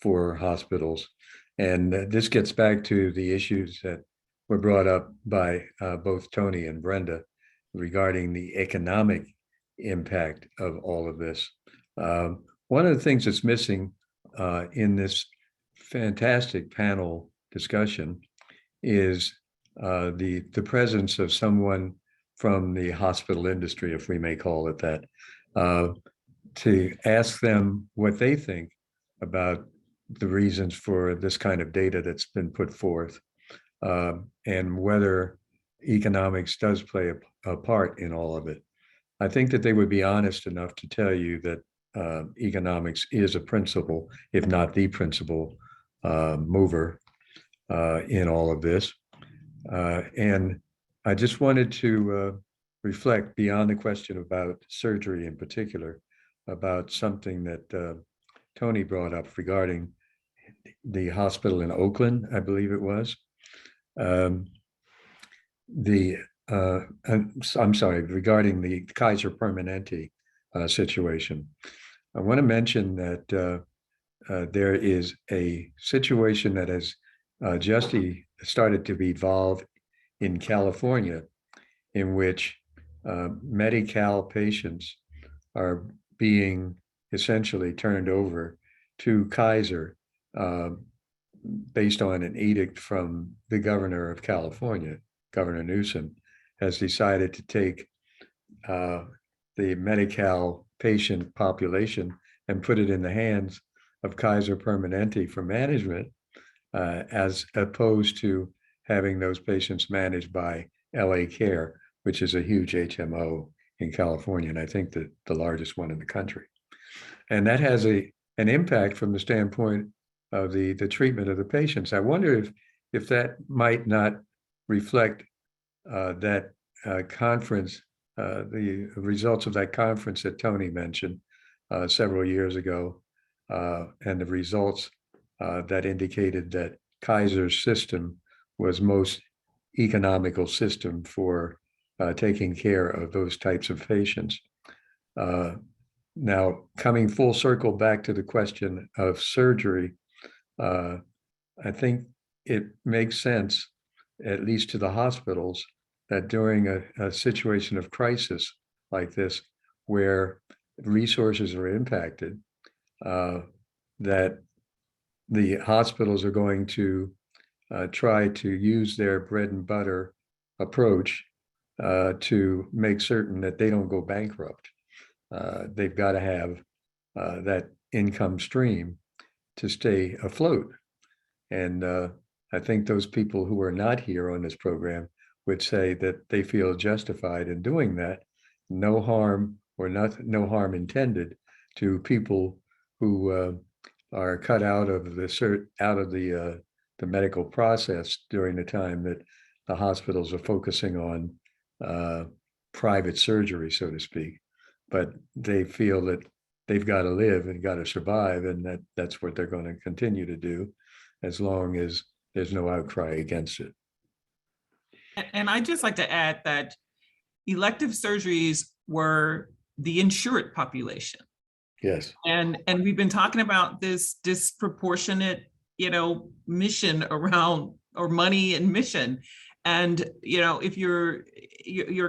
for hospitals. And this gets back to the issues that were brought up by both Tony and Brenda regarding the economic impact of all of this. One of the things that's missing in this fantastic panel discussion is the presence of someone from the hospital industry, if we may call it that, to ask them what they think about the reasons for this kind of data that's been put forth, and whether economics does play a part in all of it. I think that they would be honest enough to tell you that economics is a principle, if not the principal mover in all of this. And I just wanted to reflect beyond the question about surgery in particular, about something that Tony brought up regarding the hospital in Oakland, I believe it was. I'm sorry, regarding the Kaiser Permanente situation. I want to mention that there is a situation that has just started to evolve in California, in which Medi-Cal patients are being essentially turned over to Kaiser based on an edict from the governor of California. Governor Newsom has decided to take the Medi-Cal patient population and put it in the hands of Kaiser Permanente for management, as opposed to having those patients managed by LA Care, which is a huge HMO in California, and I think the largest one in the country. And that has an impact from the standpoint of the treatment of the patients. I wonder if that might not reflect that conference, the results of that conference that Tony mentioned several years ago, and the results that indicated that Kaiser's system was most economical system for taking care of those types of patients. Now, coming full circle back to the question of surgery, I think it makes sense, at least to the hospitals, that during a situation of crisis like this, where resources are impacted, that the hospitals are going to try to use their bread and butter approach to make certain that they don't go bankrupt. They've got to have that income stream to stay afloat. And I think those people who are not here on this program would say that they feel justified in doing that. No harm or no harm intended to people who are cut out of the medical process during the time that the hospitals are focusing on private surgery, so to speak. But they feel that they've got to live and got to survive, and that's what they're going to continue to do as long as there's no outcry against it. And I'd just like to add that elective surgeries were the insured population. Yes. And we've been talking about this disproportionate, mission around, or money and mission. And, if your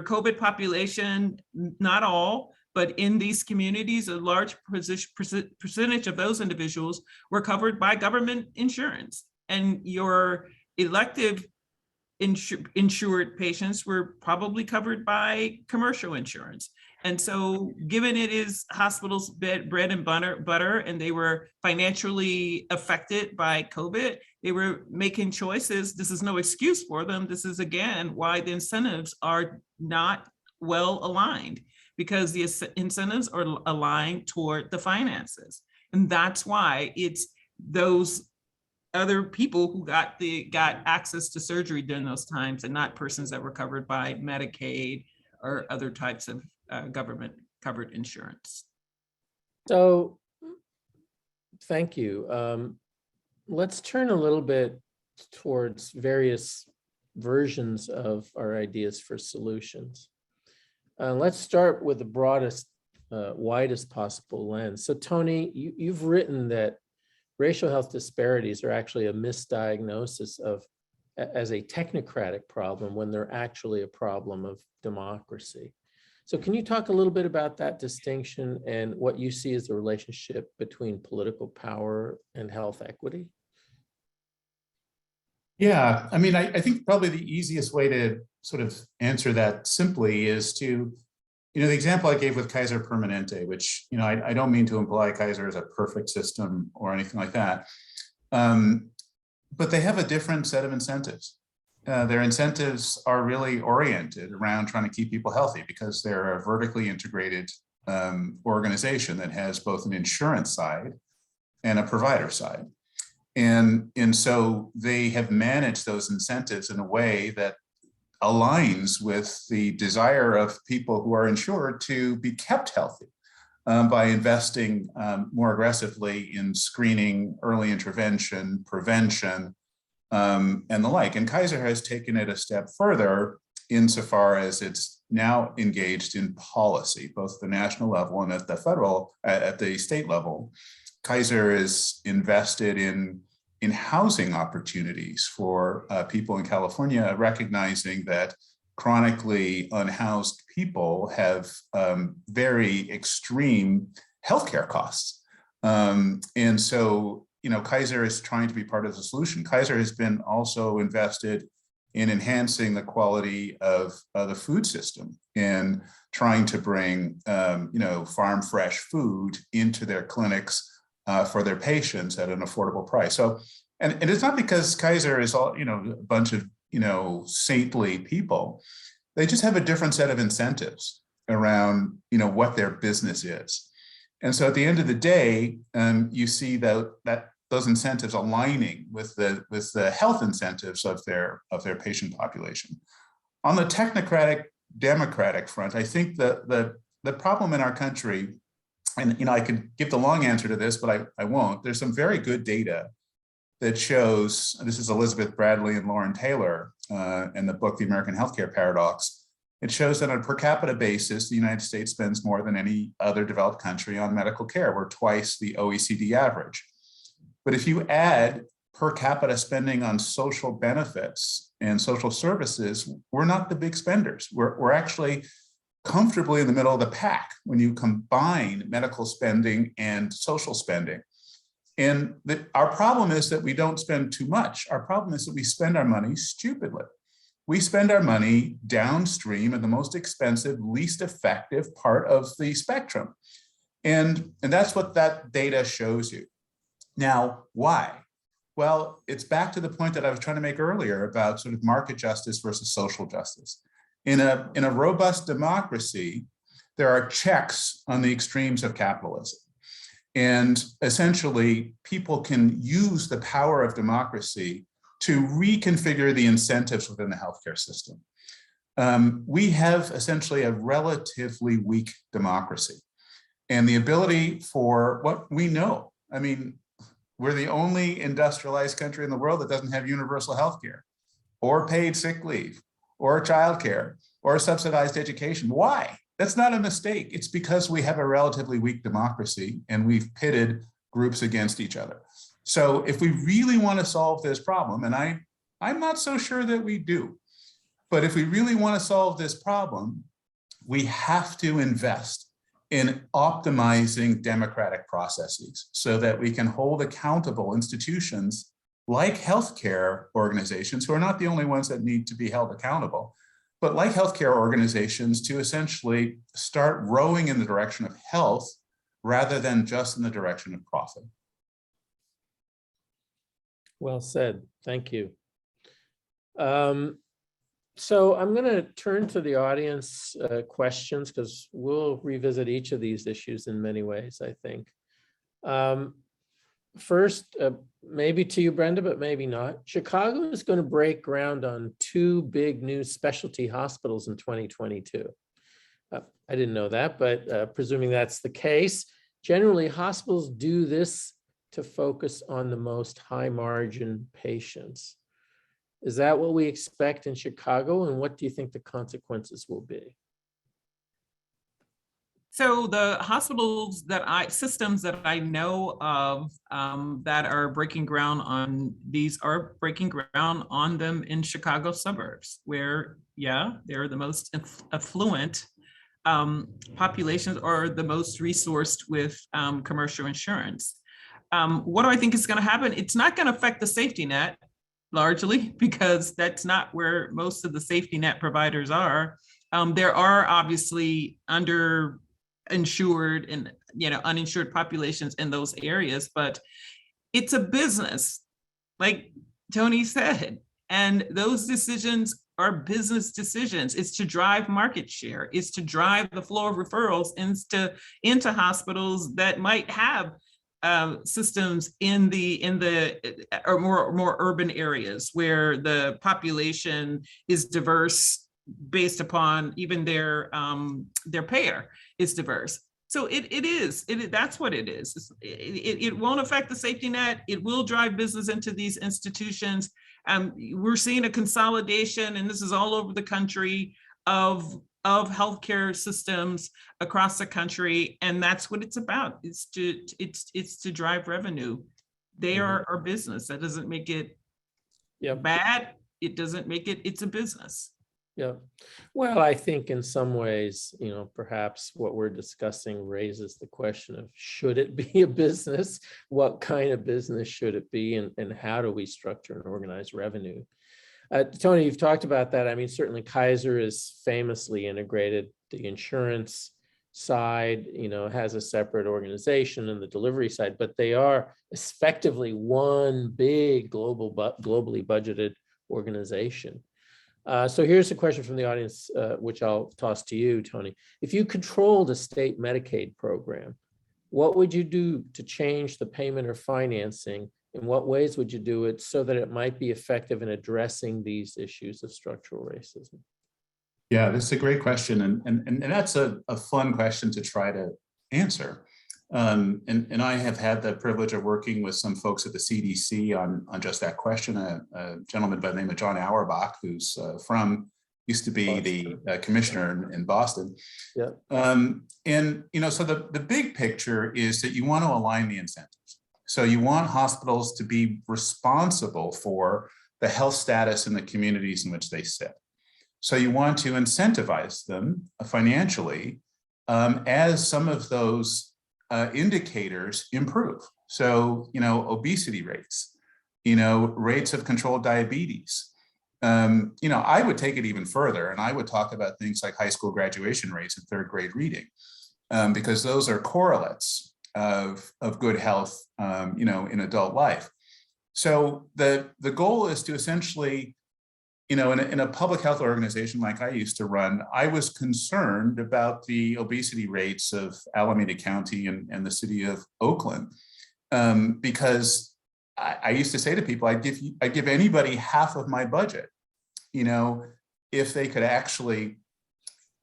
COVID population, not all, but in these communities, a large percentage of those individuals were covered by government insurance, and your elective insured patients were probably covered by commercial insurance. And so given it is hospitals' bread and butter, and they were financially affected by COVID, they were making choices. This is no excuse for them. This is, again, why the incentives are not well aligned, because the incentives are aligned toward the finances. And that's why it's those other people who got access to surgery during those times, and not persons that were covered by Medicaid or other types of government covered insurance. So thank you. Let's turn a little bit towards various versions of our ideas for solutions. Let's start with the broadest, widest possible lens. So Tony, you've written that racial health disparities are actually a misdiagnosis as a technocratic problem when they're actually a problem of democracy. So can you talk a little bit about that distinction and what you see as the relationship between political power and health equity? Yeah, I mean, I think probably the easiest way to sort of answer that simply is to, the example I gave with Kaiser Permanente, which, I don't mean to imply Kaiser is a perfect system or anything like that. But they have a different set of incentives. Their incentives are really oriented around trying to keep people healthy because they're a vertically integrated organization that has both an insurance side and a provider side. And so they have managed those incentives in a way that aligns with the desire of people who are insured to be kept healthy by investing more aggressively in screening, early intervention, prevention, and the like. And Kaiser has taken it a step further insofar as it's now engaged in policy, both at the national level and at the state level. Kaiser is invested in housing opportunities for people in California, recognizing that chronically unhoused people have very extreme healthcare costs. And so, Kaiser is trying to be part of the solution. Kaiser has been also invested in enhancing the quality of the food system and trying to bring, farm fresh food into their clinics for their patients at an affordable price. So, and it's not because Kaiser is all, a bunch of, saintly people. They just have a different set of incentives around, what their business is. And so at the end of the day, you see that those incentives aligning with the health incentives of their patient population. On the technocratic democratic front, I think the problem in our country, and I could give the long answer to this, but I won't. There's some very good data that shows, this is Elizabeth Bradley and Lauren Taylor in the book, The American Healthcare Paradox. It shows that on a per capita basis, the United States spends more than any other developed country on medical care. We're twice the OECD average. But if you add per capita spending on social benefits and social services, we're not the big spenders. We're actually comfortably in the middle of the pack when you combine medical spending and social spending. And our problem is that we don't spend too much. Our problem is that we spend our money stupidly. We spend our money downstream in the most expensive, least effective part of the spectrum. And that's what that data shows you. Now, why? Well, it's back to the point that I was trying to make earlier about sort of market justice versus social justice. In a robust democracy, there are checks on the extremes of capitalism. And essentially, people can use the power of democracy to reconfigure the incentives within the healthcare system. We have essentially a relatively weak democracy. And the ability for what we know, I mean, we're the only industrialized country in the world that doesn't have universal healthcare or paid sick leave or childcare or subsidized education. Why? That's not a mistake. It's because we have a relatively weak democracy and we've pitted groups against each other. So if we really want to solve this problem, and I'm not so sure that we do, but if we really want to solve this problem, we have to invest in optimizing democratic processes so that we can hold accountable institutions like healthcare organizations, who are not the only ones that need to be held accountable, but like healthcare organizations to essentially start rowing in the direction of health rather than just in the direction of profit. Well said. Thank you. So I'm going to turn to the audience questions because we'll revisit each of these issues in many ways, I think. First, maybe to you, Brenda, but maybe not. Chicago is going to break ground on 2 big new specialty hospitals in 2022. I didn't know that, but presuming that's the case, generally hospitals do this to focus on the most high margin patients. Is that what we expect in Chicago? And what do you think the consequences will be? So the systems that I know of that are breaking ground on these are breaking ground on them in Chicago suburbs, where, they're the most affluent populations or the most resourced with commercial insurance. What do I think is going to happen? It's not going to affect the safety net. largely, because that's not where most of the safety net providers are. There are obviously underinsured and uninsured populations in those areas, but it's a business, like Tony said, and those decisions are business decisions. It's to drive market share. It's to drive the flow of referrals into hospitals that might have systems in the or more urban areas where the population is diverse based upon even their payer is diverse. So that's what it is. It won't affect the safety net. It will drive business into these institutions. We're seeing a consolidation, and this is all over the country, of healthcare systems across the country, and that's what it's about. It's to drive revenue. They are our business. That doesn't make it bad. It doesn't make it. It's a business. Yeah. Well, I think in some ways, perhaps what we're discussing raises the question of, should it be a business? What kind of business should it be? And how do we structure and organize revenue? Tony, you've talked about that. I mean, certainly Kaiser is famously integrated. The insurance side, has a separate organization, and the delivery side, but they are effectively one big globally budgeted organization. So here's a question from the audience, which I'll toss to you, Tony. If you controlled a state Medicaid program, what would you do to change the payment or financing? In what ways would you do it so that it might be effective in addressing these issues of structural racism? Yeah, this is a great question. And that's a fun question to try to answer. And I have had the privilege of working with some folks at the CDC on just that question. A gentleman by the name of John Auerbach, who's used to be the commissioner in Boston. Yeah. So the big picture is that you want to align the incentives. So you want hospitals to be responsible for the health status in the communities in which they sit. So you want to incentivize them financially as some of those indicators improve. So, obesity rates, rates of controlled diabetes. I would take it even further, and I would talk about things like high school graduation rates and third grade reading, because those are correlates of good health, in adult life. So the goal is to essentially, in a public health organization like I used to run, I was concerned about the obesity rates of Alameda County and the city of Oakland, because I used to say to people, I'd give anybody half of my budget, if they could actually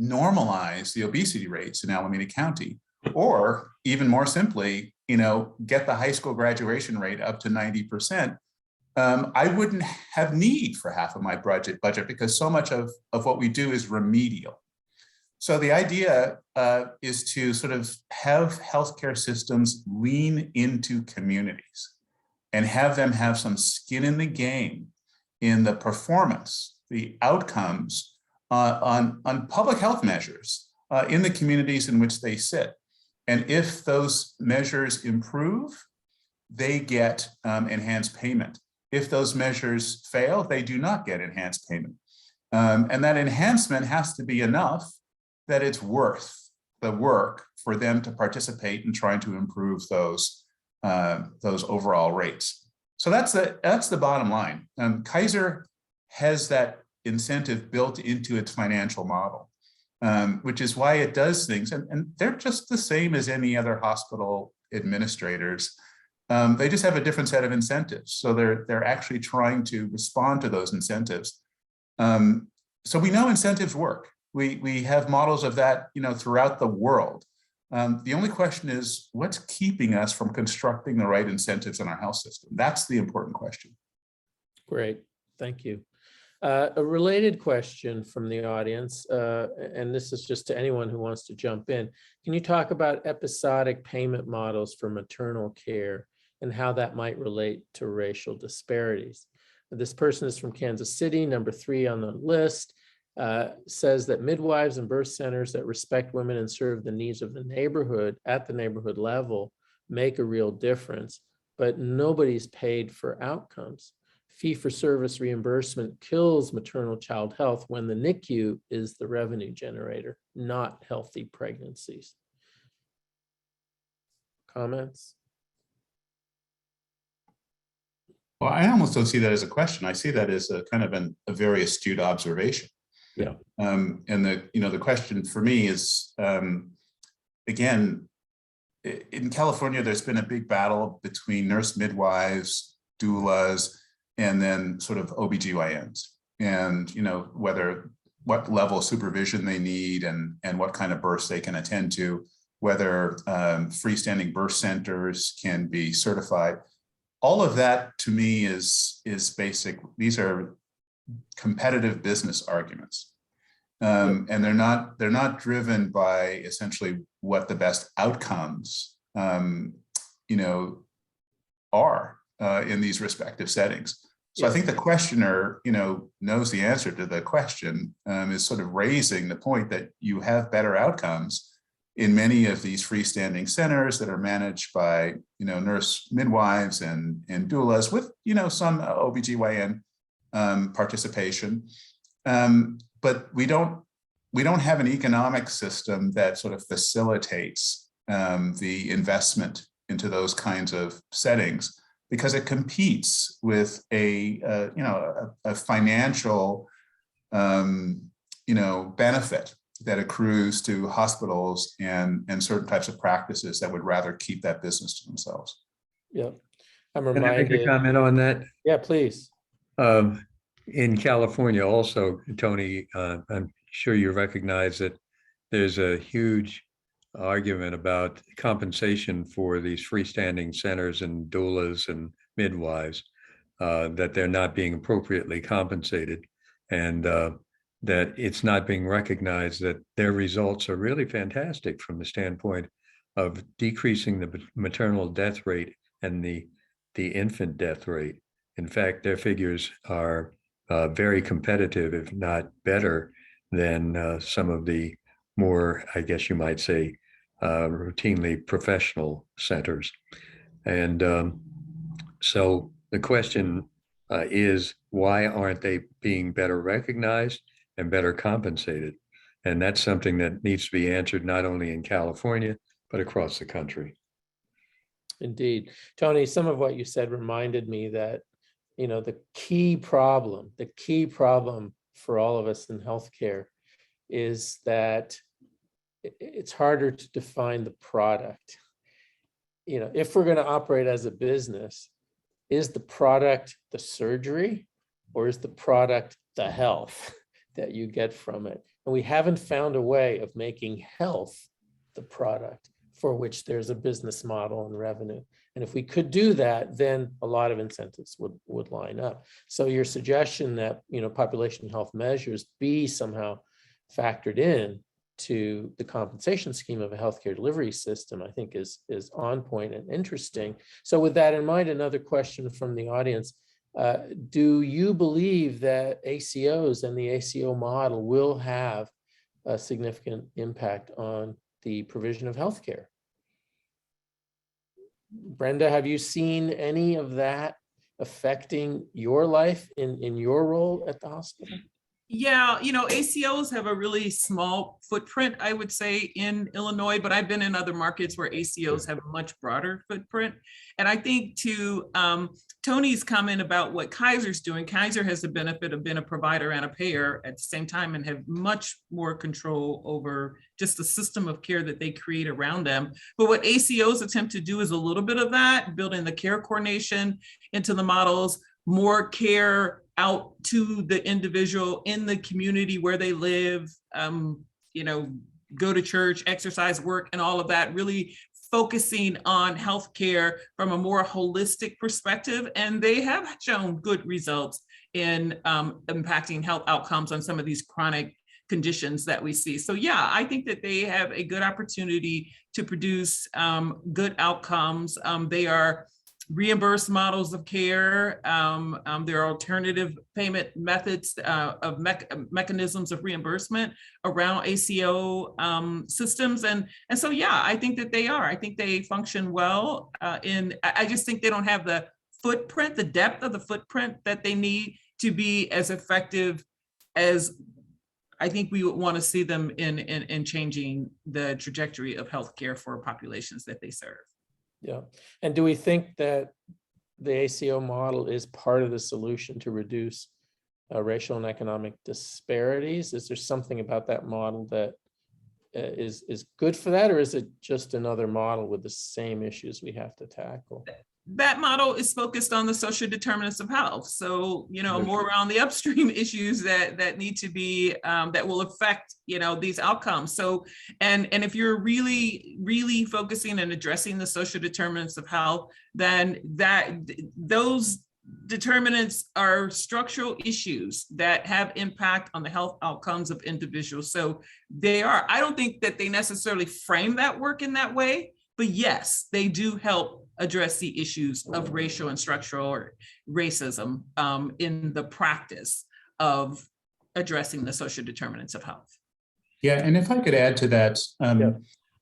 normalize the obesity rates in Alameda County, or even more simply, get the high school graduation rate up to 90%. I wouldn't have need for half of my budget because so much of what we do is remedial. So the idea is to sort of have healthcare systems lean into communities and have them have some skin in the game in the performance, the outcomes on public health measures in the communities in which they sit. And if those measures improve, they get enhanced payment. If those measures fail, they do not get enhanced payment. And that enhancement has to be enough that it's worth the work for them to participate in trying to improve those overall rates. So that's the bottom line. Kaiser has that incentive built into its financial model, which is why it does things. And they're just the same as any other hospital administrators. They just have a different set of incentives. So they're actually trying to respond to those incentives. So we know incentives work. We have models of that, throughout the world. The only question is, what's keeping us from constructing the right incentives in our health system? That's the important question. Great, thank you. A related question from the audience, and this is just to anyone who wants to jump in. Can you talk about episodic payment models for maternal care and how that might relate to racial disparities? This person is from Kansas City, number 3 on the list, says that midwives and birth centers that respect women and serve the needs of the neighborhood at the neighborhood level make a real difference, but nobody's paid for outcomes. fee-for-service reimbursement kills maternal child health when the NICU is the revenue generator, not healthy pregnancies. Comments? Well, I almost don't see that as a question. I see that as a kind of a very astute observation. Yeah. And the question for me is, again, in California, there's been a big battle between nurse midwives, doulas, and then sort of OBGYNs, and what level of supervision they need and what kind of births they can attend to, whether freestanding birth centers can be certified. All of that to me is basic. These are competitive business arguments, and they're not driven by essentially what the best outcomes are in these respective settings. So I think the questioner, knows the answer to the question, is sort of raising the point that you have better outcomes in many of these freestanding centers that are managed by, nurse midwives and doulas with, some OBGYN participation. But we don't have an economic system that sort of facilitates the investment into those kinds of settings, because it competes with a financial, benefit that accrues to hospitals and certain types of practices that would rather keep that business to themselves. Yeah, I'm Can I make a reminded. comment on that? Yeah, please. In California also, Tony, I'm sure you recognize that there's a huge argument about compensation for these freestanding centers and doulas and midwives, that they're not being appropriately compensated, and that it's not being recognized that their results are really fantastic from the standpoint of decreasing the maternal death rate and the infant death rate. In fact, their figures are very competitive, if not better, than some of the more, I guess you might say, routinely professional centers. And so the question is, why aren't they being better recognized and better compensated? And that's something that needs to be answered not only in California, but across the country. Indeed. Tony, some of what you said reminded me that, the key problem for all of us in healthcare is that it's harder to define the product. If we're going to operate as a business, is the product the surgery, or is the product the health that you get from it? And we haven't found a way of making health the product for which there's a business model and revenue. And if we could do that, then a lot of incentives would line up. So your suggestion that, population health measures be somehow factored in to the compensation scheme of a healthcare delivery system, I think is on point and interesting. So with that in mind, another question from the audience. Do you believe that ACOs and the ACO model will have a significant impact on the provision of healthcare? Brenda, have you seen any of that affecting your life in your role at the hospital? Yeah, ACOs have a really small footprint, I would say, in Illinois, but I've been in other markets where ACOs have a much broader footprint. And I think to Tony's comment about what Kaiser's doing, Kaiser has the benefit of being a provider and a payer at the same time and have much more control over just the system of care that they create around them. But what ACOs attempt to do is a little bit of that, building the care coordination into the models, more care out to the individual in the community where they live, go to church, exercise, work, and all of that, really focusing on healthcare from a more holistic perspective. And they have shown good results in impacting health outcomes on some of these chronic conditions that we see. So yeah, I think that they have a good opportunity to produce good outcomes. They are reimbursed models of care. There are alternative payment methods of mechanisms of reimbursement around ACO systems. And so, yeah, I think that they are. I think they function well I just think they don't have the footprint, the depth of the footprint that they need to be as effective as I think we would want to see them in changing the trajectory of healthcare for populations that they serve. Yeah. And do we think that the ACO model is part of the solution to reduce racial and economic disparities? Is there something about that model that is good for that, or is it just another model with the same issues we have to tackle? That model is focused on the social determinants of health. So, more around the upstream issues that need to be, that will affect, these outcomes. So, and if you're really, really focusing and addressing the social determinants of health, then those determinants are structural issues that have impact on the health outcomes of individuals. So I don't think that they necessarily frame that work in that way, but yes, they do help address the issues of racial and structural racism in the practice of addressing the social determinants of health. Yeah, and if I could add to that,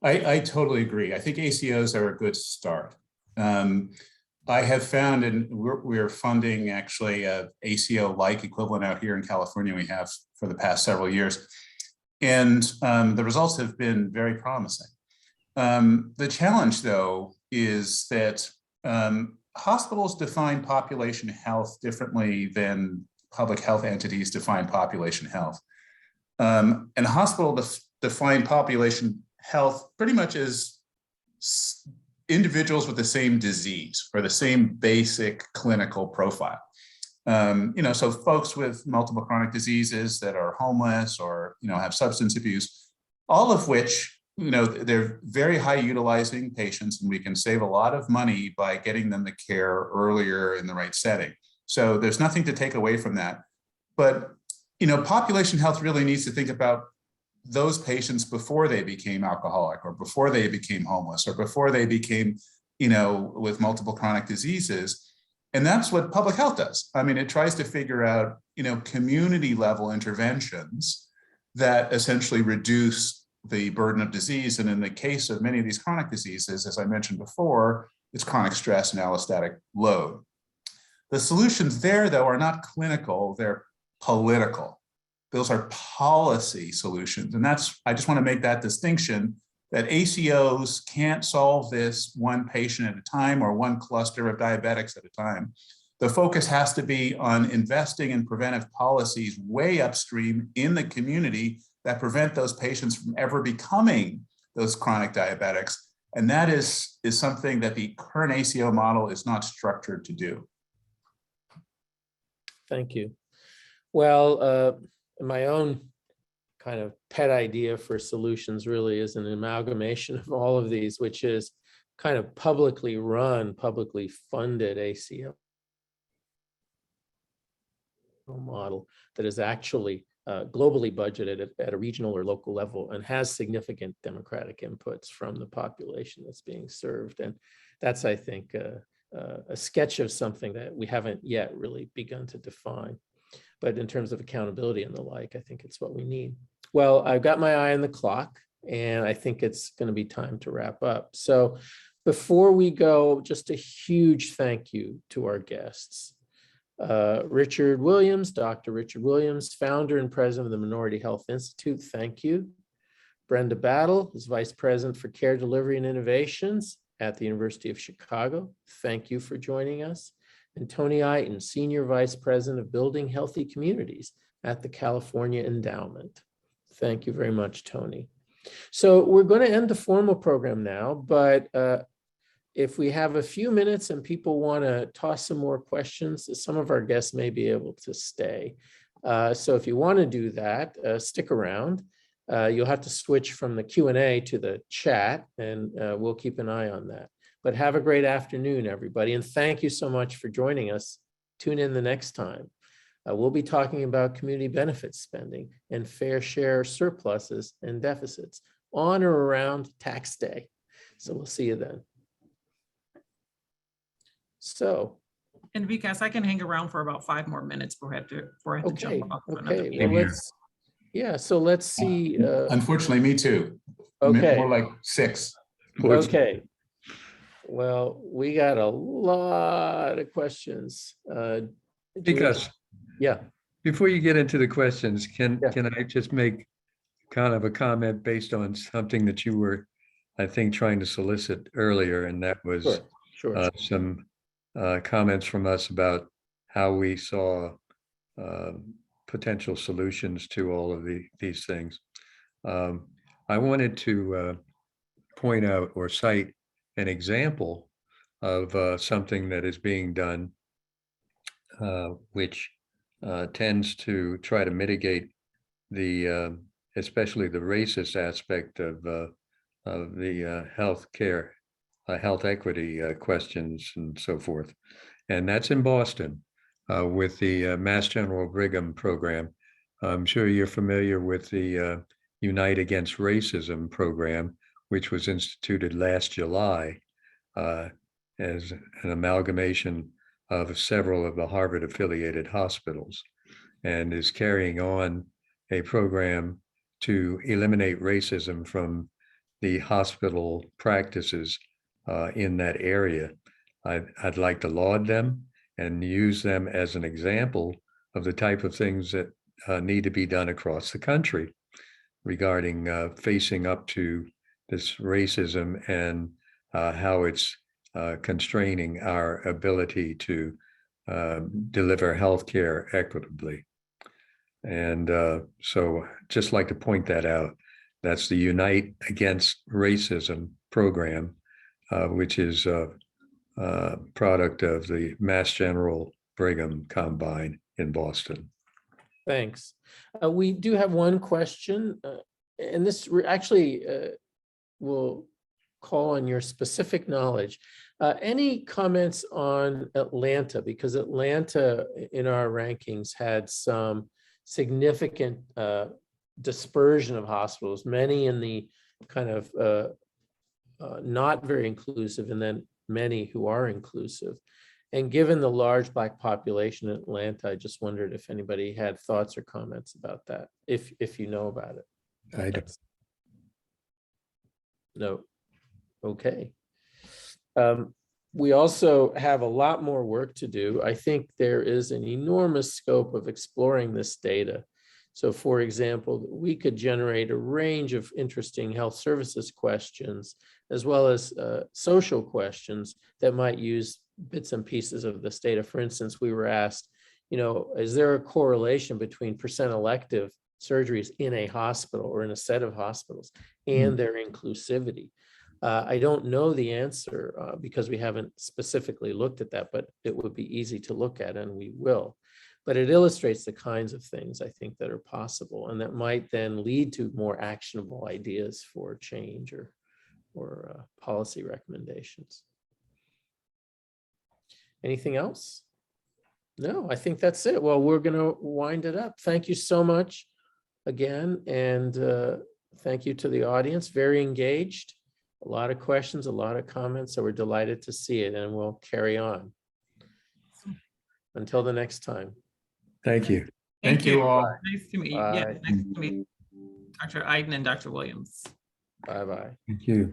I totally agree. I think ACOs are a good start. I have found, and we're funding actually a ACO-like equivalent out here in California. We have for the past several years, and the results have been very promising. The challenge, though, is that hospitals define population health differently than public health entities define population health. And hospitals define population health pretty much as individuals with the same disease or the same basic clinical profile. So folks with multiple chronic diseases that are homeless or, have substance abuse, all of which, they're very high utilizing patients, and we can save a lot of money by getting them the care earlier in the right setting. So there's nothing to take away from that. But, population health really needs to think about those patients before they became alcoholic or before they became homeless or before they became, with multiple chronic diseases. And that's what public health does. I mean, it tries to figure out, community level interventions that essentially reduce the burden of disease. And in the case of many of these chronic diseases, as I mentioned before, it's chronic stress and allostatic load. The solutions there, though, are not clinical, they're political. Those are policy solutions. And I just want to make that distinction, that ACOs can't solve this one patient at a time or one cluster of diabetics at a time. The focus has to be on investing in preventive policies way upstream in the community that prevent those patients from ever becoming those chronic diabetics. And that is something that the current ACO model is not structured to do. Thank you. Well, my own kind of pet idea for solutions really is an amalgamation of all of these, which is kind of publicly run, publicly funded ACO model that is actually globally budgeted at a regional or local level and has significant democratic inputs from the population that's being served. And that's, I think, a sketch of something that we haven't yet really begun to define. But in terms of accountability and the like, I think it's what we need. Well, I've got my eye on the clock, and I think it's going to be time to wrap up. So before we go, just a huge thank you to our guests. Richard Williams, Dr. Richard Williams, founder and president of the Minority Health Institute. Thank you. Brenda Battle is vice president for care delivery and innovations at the University of Chicago. Thank you for joining us. And Tony Iton, senior vice president of building healthy communities at the California Endowment. Thank you very much, Tony. So we're going to end the formal program now, but if we have a few minutes and people want to toss some more questions, some of our guests may be able to stay. So if you want to do that, stick around. You'll have to switch from the Q&A to the chat, and we'll keep an eye on that. But have a great afternoon, everybody. And thank you so much for joining us. Tune in the next time. We'll be talking about community benefits spending and fair share surpluses and deficits on or around tax day. So we'll see you then. So. And Vikas, I can hang around for about 5 more minutes before I have to jump off. Okay. Well, so let's see. Unfortunately, me too. Okay. More like 6. Okay. Well, we got a lot of questions. Because Yeah, before you get into the questions, Yeah. can I just make kind of a comment based on something that you were, I think, trying to solicit earlier, and that was sure. some comments from us about how we saw potential solutions to all of these things. I wanted to point out or cite an example of something that is being done, which tends to try to mitigate the, especially the racist aspect of the healthcare, health equity questions and so forth. And that's in Boston with the Mass General Brigham program. I'm sure you're familiar with the Unite Against Racism program, which was instituted last July as an amalgamation of several of the Harvard affiliated hospitals, and is carrying on a program to eliminate racism from the hospital practices in that area. I'd like to laud them and use them as an example of the type of things that need to be done across the country regarding facing up to this racism and how it's constraining our ability to deliver healthcare equitably. And so just like to point that out. That's the Unite Against Racism program, which is a product of the Mass General Brigham Combine in Boston. Thanks. We do have one question, and this actually will call on your specific knowledge. Any comments on Atlanta? Because Atlanta in our rankings had some significant dispersion of hospitals, many in the kind of not very inclusive, and then many who are inclusive. And given the large Black population in Atlanta, I just wondered if anybody had thoughts or comments about that, if you know about it. I don't. No. Okay. We also have a lot more work to do. I think there is an enormous scope of exploring this data. So for example, we could generate a range of interesting health services questions, as well as social questions that might use bits and pieces of this data. For instance, we were asked, is there a correlation between percent elective surgeries in a hospital or in a set of hospitals and their inclusivity? I don't know the answer because we haven't specifically looked at that, but it would be easy to look at, and we will. But it illustrates the kinds of things I think that are possible, and that might then lead to more actionable ideas for change or policy recommendations. Anything else? No, I think that's it. Well, we're going to wind it up. Thank you so much again, and thank you to the audience. Very engaged. A lot of questions, a lot of comments, so we're delighted to see it, and we'll carry on. Until the next time. Thank you. Thank you all. Nice to meet you. Yeah, nice to meet Dr. Iden and Dr. Williams. Bye-bye. Thank you.